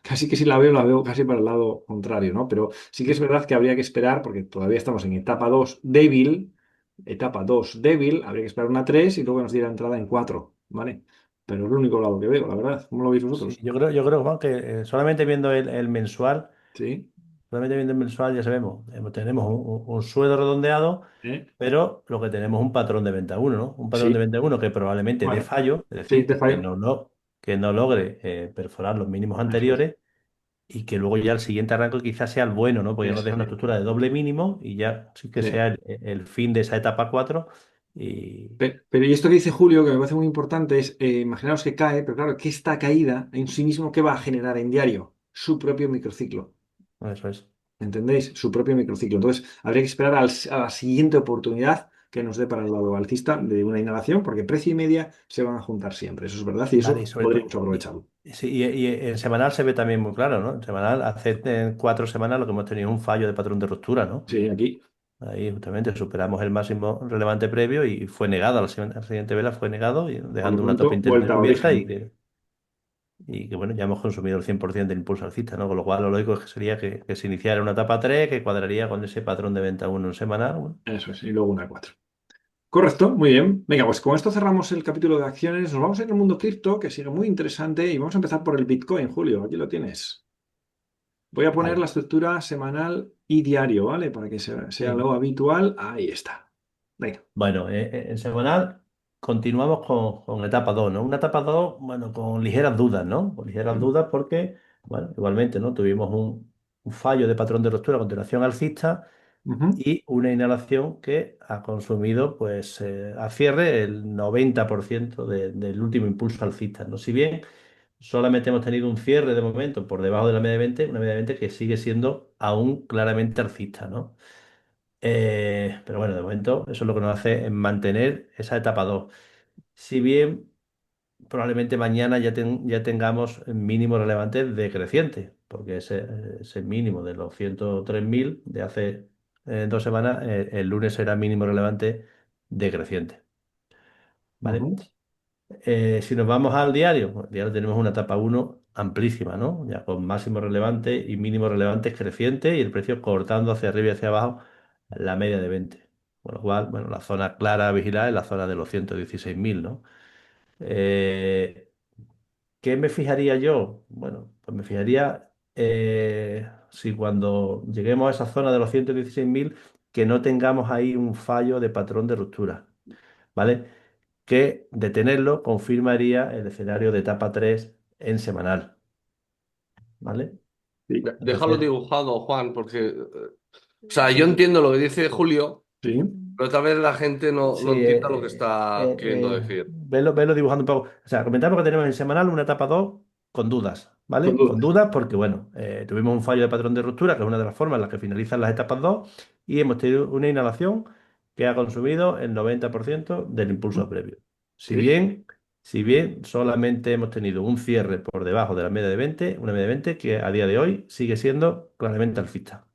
casi que si la veo casi para el lado contrario, ¿no? Pero sí que es verdad que habría que esperar, porque todavía estamos en etapa 2 débil, habría que esperar una 3 y luego nos diera entrada en 4, ¿vale? Pero es el único lado que veo, la verdad. ¿Cómo lo veis Sí, vosotros? yo creo, Juan, que solamente viendo el mensual, Sí. ya sabemos, tenemos un suelo redondeado, ¿Eh? pero lo que tenemos es un patrón de venta uno, ¿no? Un patrón de Sí. venta uno que probablemente dé Bueno, fallo, es sí, decir, te fallo. que no logre perforar los mínimos Eso es. anteriores y que luego ya el siguiente arranque quizás sea el bueno, ¿no? Porque ya nos deja Eso una es. estructura de doble mínimo y ya sí que Sí. sea el fin de esa etapa 4 y Pero, y esto que dice Julio, que me parece muy importante, es imaginaos que cae, pero claro, que esta caída en sí mismo, ¿qué va a generar en diario? Su propio microciclo. eso es. ¿Entendéis? Su propio microciclo. Entonces, habría que esperar a la siguiente oportunidad que nos dé para el lado alcista de una inhalación, porque precio y media se van a juntar siempre. Eso es verdad y Vale, y eso sobre podríamos todo, aprovecharlo. sí, y en semanal se ve también muy claro, ¿no? En semanal, hace 4 semanas lo que hemos tenido es un fallo de patrón de ruptura, ¿no? Sí, aquí. Ahí justamente superamos el máximo relevante previo y fue negado, la siguiente vela fue negado, Por lo dejando una top tanto, interna vuelta a encubierta origen. y que, bueno, ya hemos consumido el 100% del impulso alcista, ¿no? Con lo cual lo lógico es que sería que se iniciara una etapa 3 que cuadraría con ese patrón de venta uno en semanal. Bueno, Eso es. Y luego una 4. Correcto, muy bien. Venga, pues con esto cerramos el capítulo de acciones. Nos vamos a ir al mundo cripto, que sigue muy interesante, y vamos a empezar por el Bitcoin, Julio. Aquí lo tienes. Voy a poner vale. la estructura semanal y diario, ¿vale? Para que sea Sí. lo habitual. Ahí está. Venga. Bueno, en semanal. continuamos con etapa 2, ¿no? Una etapa 2, bueno, con ligeras dudas, ¿no? Con ligeras dudas porque, bueno, igualmente, ¿no? Tuvimos un fallo de patrón de ruptura a continuación alcista Ujú, y una inhalación que ha consumido, pues, a cierre el 90% del último impulso alcista, ¿no? Si bien solamente hemos tenido un cierre de momento por debajo de la media de 20, una media de 20 que sigue siendo aún claramente alcista, ¿no? Pero bueno, de momento eso es lo que nos hace mantener esa etapa 2. Si bien probablemente mañana ya tengamos mínimos relevantes decrecientes, porque ese mínimo de los 103.000 de hace 2 semanas, el lunes será mínimo relevante decreciente. ¿Vale? ujú. Si nos vamos al diario, pues, el diario tenemos una etapa 1 amplísima, ¿no? Ya con máximos relevantes y mínimos relevantes crecientes y el precio cortando hacia arriba y hacia abajo la media de 20. Con lo cual, bueno, la zona clara a vigilar es la zona de los 116.000, ¿no? Eh, ¿Qué me fijaría yo? Bueno, pues me fijaría si cuando lleguemos a esa zona de los 116.000 que no tengamos ahí un fallo de patrón de ruptura, ¿vale? Que detenerlo confirmaría el escenario de etapa 3 en semanal, ¿vale? Sí, Déjalo Entonces, dibujado, Juan, porque, o sea, yo entiendo lo que dice Julio, sí. pero tal vez la gente no sí, entienda lo que está queriendo decir. verlo dibujando un poco. O sea, comentamos que tenemos en semanal una etapa 2 con dudas, Con ¿vale? Con dudas. dudas porque, bueno, tuvimos un fallo de patrón de ruptura, que es una de las formas en las que finalizan las etapas 2 y hemos tenido una inhalación que ha consumido el 90% del impulso Ujú. previo. Si Sí. bien, si bien solamente hemos tenido un cierre por debajo de la media de 20, una media de 20 que a día de hoy sigue siendo claramente alcista,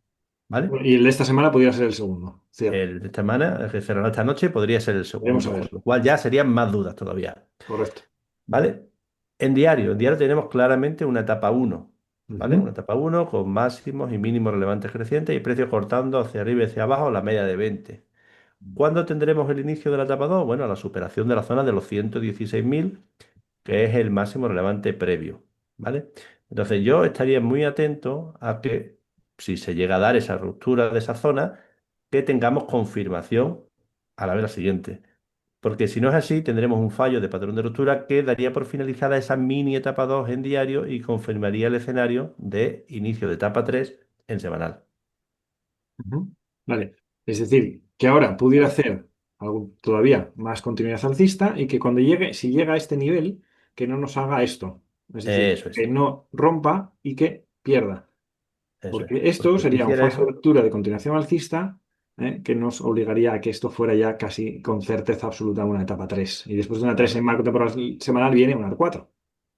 ¿vale? Y el de esta semana podría ser el segundo. Cierre. El de esta semana, el que cerrará esta noche, podría ser el Veremos a segundo, con ver. lo cual ya serían más dudas todavía, Correcto. ¿vale? En diario tenemos claramente una etapa 1, ¿vale? Ujú, Una etapa 1 con máximos y mínimos relevantes crecientes y precios cortando hacia arriba y hacia abajo la media de 20. ¿Cuándo tendremos el inicio de la etapa 2? Bueno, la superación de la zona de los 116.000, que es el máximo relevante previo, ¿vale? Entonces yo estaría muy atento a que si se llega a dar esa ruptura de esa zona, que tengamos confirmación a la vez siguiente. Porque si no es así, tendremos un fallo de patrón de ruptura que daría por finalizada esa mini etapa 2 en diario y confirmaría el escenario de inicio de etapa 3 en semanal. ujú. Vale. Es decir, que ahora pudiera hacer algo todavía más continuidad alcista y que cuando llegue, si llega a este nivel, que no nos haga esto. Es decir, Eso que es, no rompa y que pierda. eso es. Porque esto Porque si sería un hiciera falso de eso, lectura de continuación alcista, que nos obligaría a que esto fuera ya casi con certeza absoluta una etapa 3. Y después de una 3 en correcto, marco temporal semanal viene una 4.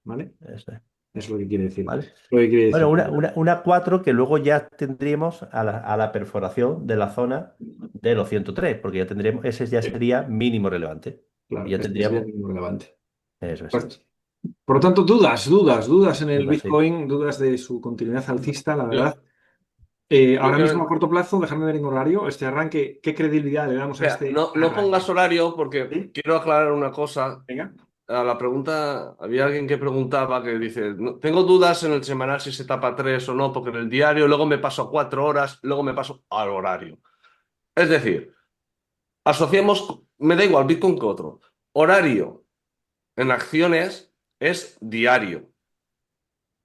¿Vale? eso es. Eso es lo que quiere decir. ¿Vale? Lo que quiere Bueno, decir. una 4 que luego ya tendríamos a la perforación de la zona de los 103, porque ya tendríamos, ese ya Sí, sería mínimo relevante. Y claro, ya este sería tendríamos, el mínimo relevante. eso es. Correcto. Por lo tanto, dudas en el Dudas, sí. Bitcoin, dudas de su continuidad alcista, la Yo, verdad. yo Ahora mismo a creo, corto plazo, déjame ver en horario, este arranque, ¿qué credibilidad le damos a mira, este no pongas arranque? horario porque ¿Sí? quiero aclarar una cosa. Venga. A la pregunta, había alguien que preguntaba que dice, tengo dudas en el semanal si es etapa 3 o no, porque en el diario luego me paso a 4 horas, luego me paso al horario. Es decir, asociemos, me da igual Bitcoin que otro. Horario en acciones es diario.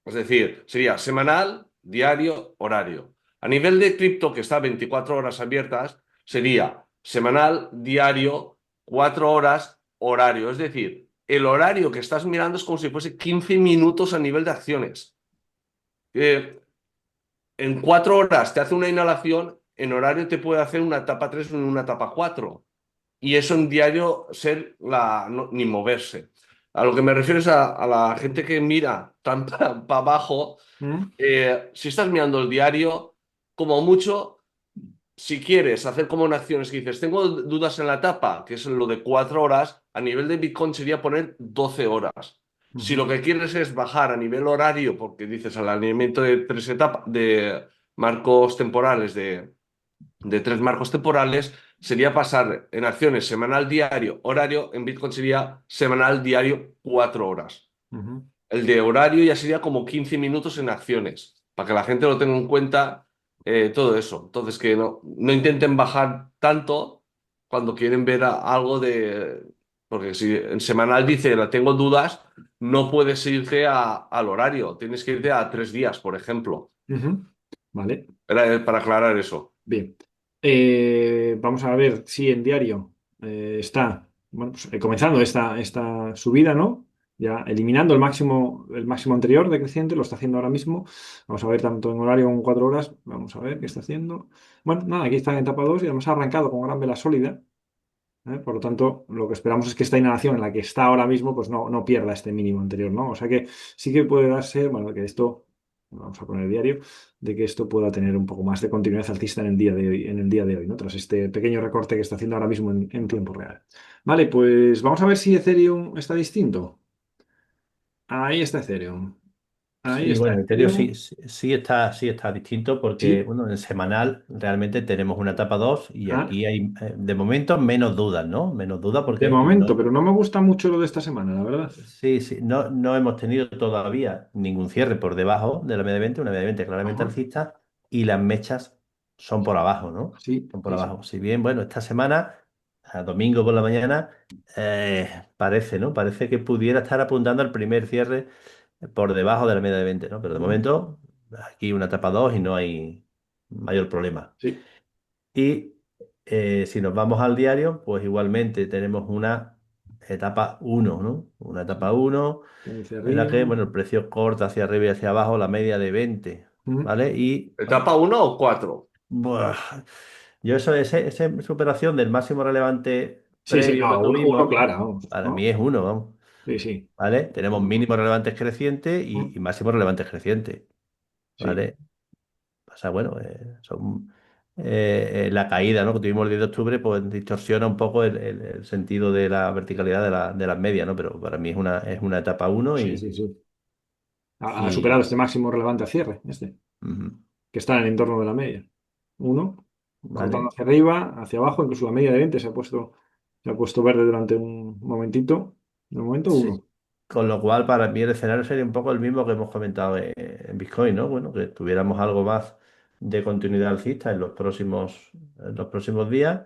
Es decir, sería semanal, diario, horario. A nivel de cripto, que está 24 horas abiertas, sería semanal, diario, 4 horas, horario. Es decir, el horario que estás mirando es como si fuese 15 minutos a nivel de acciones. Eh, en 4 horas te hace una inhalación, en horario te puede hacer una etapa 3 o una etapa 4. Y eso en diario ser ni moverse. A lo que me refiero es a la gente que mira tan para abajo. ¿Mm? Si estás mirando el diario, como mucho, si quieres hacer como en acciones que dices, tengo dudas en la etapa, que es lo de 4 horas, a nivel de Bitcoin sería poner 12 horas. Si Ujú. lo que quieres es bajar a nivel horario, porque dices al alineamiento de 3 etapas, de marcos temporales, de 3 marcos temporales, sería pasar en acciones semanal, diario, horario, en Bitcoin sería semanal, diario, 4 horas. Ujú. El de horario ya sería como 15 minutos en acciones, para que la gente lo tenga en cuenta, todo eso. Entonces, que no intenten bajar tanto cuando quieren ver algo de... Porque si en semanal dice, la tengo dudas, no puedes irte al horario, tienes que irte a 3 días, por ejemplo. Ujú. Vale, Era para aclarar eso. bien. Vamos a ver si en diario está, bueno, pues, comenzando esta subida, ¿no? Ya eliminando el máximo anterior decreciente, lo está haciendo ahora mismo. Vamos a ver tanto en horario como en 4 horas. Vamos a ver qué está haciendo. Bueno, nada, aquí está en etapa 2 y además ha arrancado con gran vela sólida. Por lo tanto, lo que esperamos es que esta inhalación en la que está ahora mismo, pues no pierda este mínimo anterior, ¿no? O sea que sí que puede darse, bueno, que esto, vamos a poner diario, de que esto pueda tener un poco más de continuidad alcista en el día de hoy, ¿no? Tras este pequeño recorte que está haciendo ahora mismo en tiempo real. Vale, pues vamos a ver si Ethereum está distinto. Ahí está Ethereum. Ahí Sí, está bueno, Ethereum Ethereum. sí está distinto porque, Sí. bueno, en semanal realmente tenemos una etapa 2 y Ah, aquí hay, de momento, menos dudas, ¿no? Menos dudas de porque no, momento, pero no me gusta mucho lo de esta semana, la verdad. sí, sí, no hemos tenido todavía ningún cierre por debajo de la media de 20, una media de 20 claramente Ajá. alcista y las mechas son por abajo, ¿no? Sí, Son por sí, sí. abajo. Si bien, bueno, esta semana, a domingo por la mañana, parece, ¿no? Parece que pudiera estar apuntando al primer cierre por debajo de la media de 20, ¿no? Pero de Ujú. momento, aquí una etapa 2 y no hay mayor problema. Sí, Y si nos vamos al diario, pues igualmente tenemos una etapa uno, ¿no? Una etapa uno hacia en la que, arriba. bueno, el precio corta hacia arriba y hacia abajo la media de 20, Ujú. ¿vale? Y ¿Etapa 1 o 4? buah, yo esa operación del máximo relevante Sí, sí, previo no, que uno tuvimos, clara, vamos, para mí ¿no? es uno, vamos, Sí, sí. ¿vale? Tenemos mínimos relevantes crecientes y Mm. máximos relevantes crecientes, Sí, ¿vale? O sea, bueno, la caída, ¿no? que tuvimos el 10 de octubre, pues distorsiona un poco el sentido de la verticalidad de las medias, ¿no? Pero para mí es una etapa uno sí, sí, sí. Ha superado y este máximo relevante a cierre, ujú, que está en el entorno de la media. Uno, cortando ¿vale? hacia arriba, hacia abajo, incluso la media de 20 se ha puesto verde durante un momentito. De momento, Sí. uno. Con lo cual, para mí el escenario sería un poco el mismo que hemos comentado en Bitcoin, ¿no? Bueno, que tuviéramos algo más de continuidad alcista en los próximos días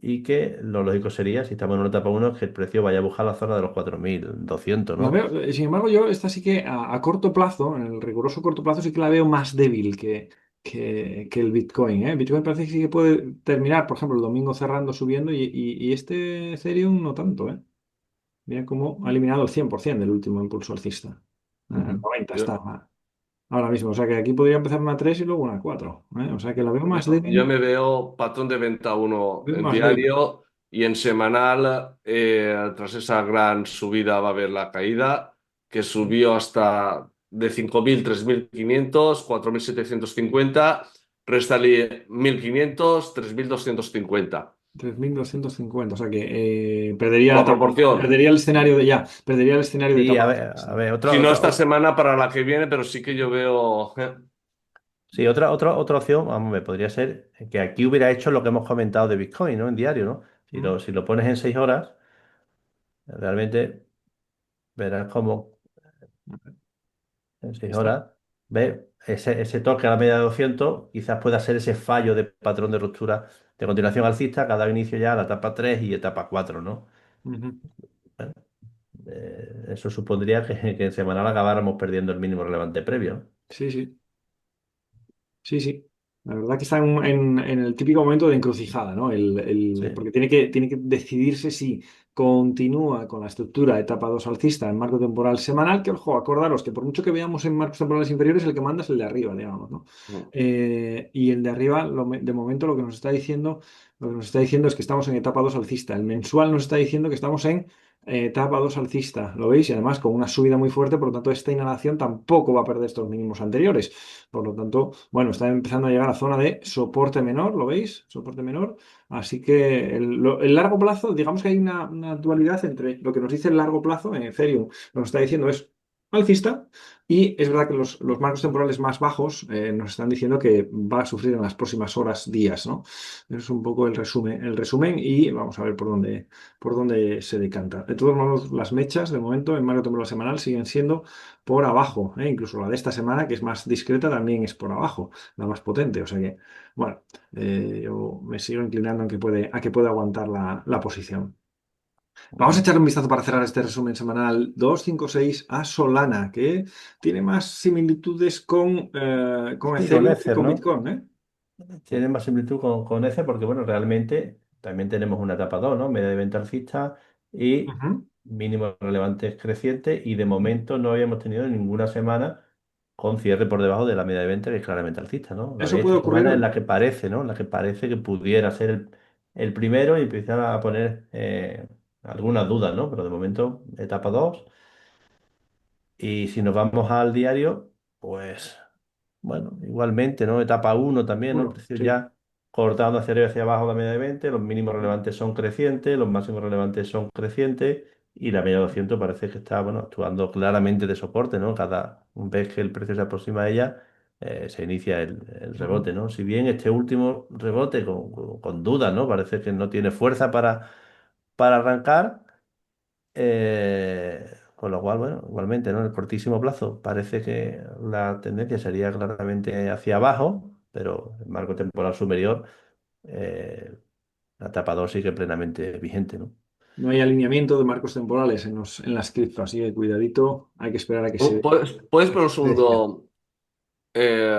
y que lo lógico sería, si estamos en una etapa uno que el precio vaya a buscar la zona de los 4.200, La ¿no? veo, sin embargo, yo esta sí que a corto plazo, en el riguroso corto plazo, sí que la veo más débil que el Bitcoin, ¿eh? Bitcoin parece que sí que puede terminar, por ejemplo, el domingo cerrando, subiendo y este Ethereum no tanto, ¿eh? Mira cómo ha eliminado el 100% del último impulso alcista. El Ujú. 90 Yo, está ahora mismo. O sea que aquí podría empezar una 3 y luego una 4, ¿eh? O sea que la veo más yo débil. me veo patrón de venta 1 Veo en más débil. diario y en semanal, tras esa gran subida va a haber la caída, que subió hasta de 5.000, 3.500, 4.750, réstale 1.500, 3.250. 3.250. O sea que Por la proporción. perdería el escenario de ya. Perdería el escenario de Sí, etapa a alcista. ver, Si no esta semana, para la que viene, pero sí que yo veo. sí, otra opción, vamos a ver, podría ser que aquí hubiera hecho lo que hemos comentado de Bitcoin, ¿no? En diario, ¿no? ¿Mm? Si lo pones en 6 horas, realmente verás cómo en Ahí seis está. horas, ¿ves? Ese toque a la media de 200 quizás pueda ser ese fallo de patrón de ruptura de continuación alcista, que ha dado inicio ya a la etapa 3 y etapa 4, ¿no? Ujú. Bueno, eso supondría que en semanal acabáramos perdiendo el mínimo relevante previo, ¿no? Sí, sí. Sí, sí. La verdad que está en el típico momento de encrucijada, ¿no? Sí. Porque tiene que decidirse si continúa con la estructura etapa 2 alcista en marco temporal semanal, que, ojo, acordaros que por mucho que veamos en marcos temporales inferiores, el que manda es el de arriba, digamos, ¿no? Y el de arriba, de momento, lo que nos está diciendo es que estamos en etapa 2 alcista. El mensual nos está diciendo que estamos en etapa 2 alcista, ¿lo veis? Y además con una subida muy fuerte, por lo tanto, esta inhalación tampoco va a perder estos mínimos anteriores. Por lo tanto, bueno, está empezando a llegar a zona de soporte menor, ¿lo veis? Soporte menor. Así que el largo plazo, digamos que hay una dualidad entre lo que nos dice el largo plazo en Ethereum, lo que nos está diciendo es alcista, y es verdad que los marcos temporales más bajos nos están diciendo que va a sufrir en las próximas horas, días, ¿no? Eso es un poco el resumen y vamos a ver por dónde se decanta. De todos modos, las mechas de momento en marco temporal semanal siguen siendo por abajo, ¿eh? Incluso la de esta semana, que es más discreta, también es por abajo, la más potente. O sea que, bueno, yo me sigo inclinando a que puede aguantar la posición. Vamos a echarle un vistazo para cerrar este resumen semanal 256 a Solana, que tiene más similitudes con Sí, con Ethereum que Ether, con ¿no? Bitcoin, ¿eh? Tiene más similitud con ese porque, bueno, realmente también tenemos una etapa 2, ¿no? Media de venta alcista y Ujú. mínimos relevantes crecientes y de momento no habíamos tenido ninguna semana con cierre por debajo de la media de venta que es claramente alcista, ¿no? Eso Había puede esta ocurrir semana en hoy. la que parece, ¿no? En la que parece que pudiera ser el primero y empezar a poner algunas dudas, ¿no? Pero de momento etapa 2 y si nos vamos al diario, pues... Bueno, igualmente, ¿no? Etapa uno también, ¿no? Uno, Precios sí. ya cortando hacia arriba y hacia abajo la media de 20, los mínimos Ujú. relevantes son crecientes, los máximos relevantes son crecientes y la media de 200 parece que está, bueno, actuando claramente de soporte, ¿no? Cada vez que el precio se aproxima a ella, se inicia el Ujú. rebote, ¿no? Si bien este último rebote con dudas, ¿no? Parece que no tiene fuerza para arrancar. Con lo cual, bueno, igualmente, ¿no? En el cortísimo plazo parece que la tendencia sería claramente hacia abajo, pero el marco temporal superior, eh, la etapa 2 sigue plenamente vigente, ¿no? No hay alineamiento de marcos temporales en las cripto, así que cuidadito, hay que esperar a que se ¿Puedes por un decida. segundo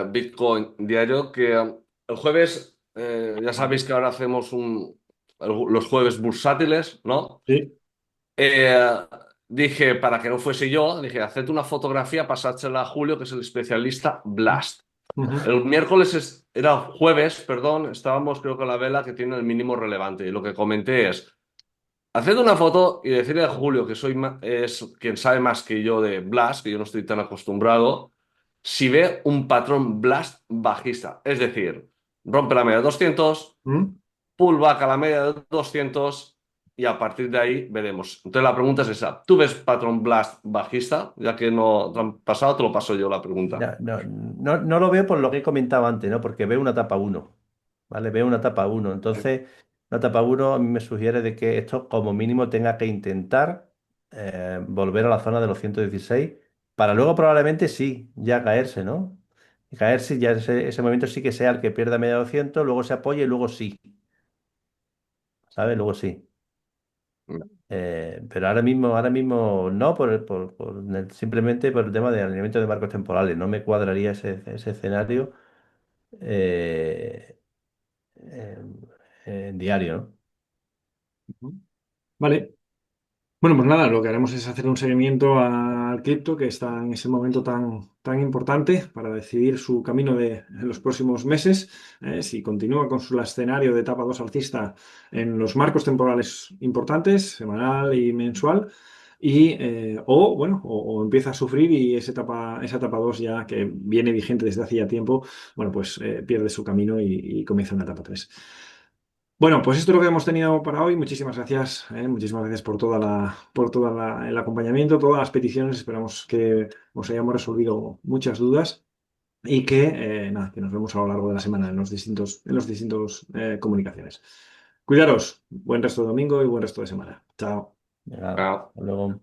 Bitcoin diario? Que el jueves, ya sabéis que ahora hacemos los jueves bursátiles, ¿no? Sí. Eh, Dije, para que no fuese yo, dije, haced una fotografía, pasádsela a Julio, que es el especialista Blast. Ujú. El miércoles era jueves, perdón, estábamos creo que la vela que tiene el mínimo relevante. Y lo que comenté es, haced una foto y decirle a Julio, que es quien sabe más que yo de Blast, que yo no estoy tan acostumbrado, si ve un patrón Blast bajista. Es decir, rompe la media de 200, ¿Mm? pullback a la media de 200 y a partir de ahí veremos. Entonces la pregunta es esa. ¿Tú ves patrón Blast bajista? Ya que no te han pasado, te lo paso yo la pregunta. No lo veo por lo que he comentado antes, ¿no? Porque veo una etapa uno, ¿vale? Veo una etapa uno. Entonces, la etapa uno a mí me sugiere de que esto como mínimo tenga que intentar volver a la zona de los 116 para luego probablemente sí, ya caerse, ¿no? Y caerse, ya ese momento sí que sea el que pierda media 200, luego se apoya y luego sí, ¿sabes? Luego sí. Pero ahora mismo no, simplemente por el tema de alineamiento de marcos temporales. No me cuadraría ese escenario eh, en, en diario, ¿no? Ujú. Vale. Bueno, pues nada, lo que haremos es hacer un seguimiento al cripto que está en ese momento tan importante para decidir su camino en los próximos meses. Si continúa con su escenario de etapa 2 alcista en los marcos temporales importantes, semanal y mensual, o empieza a sufrir y esa etapa 2 ya que viene vigente desde hace ya tiempo, bueno, pues pierde su camino y comienza una etapa 3. Bueno, pues esto es lo que hemos tenido para hoy. Muchísimas gracias por el acompañamiento, todas las peticiones. Esperamos que os hayamos resolvido muchas dudas y que nos vemos a lo largo de la semana en los distintos comunicaciones. Cuidaros, buen resto de domingo y buen resto de semana. Chao. Venga, Ah. hasta luego.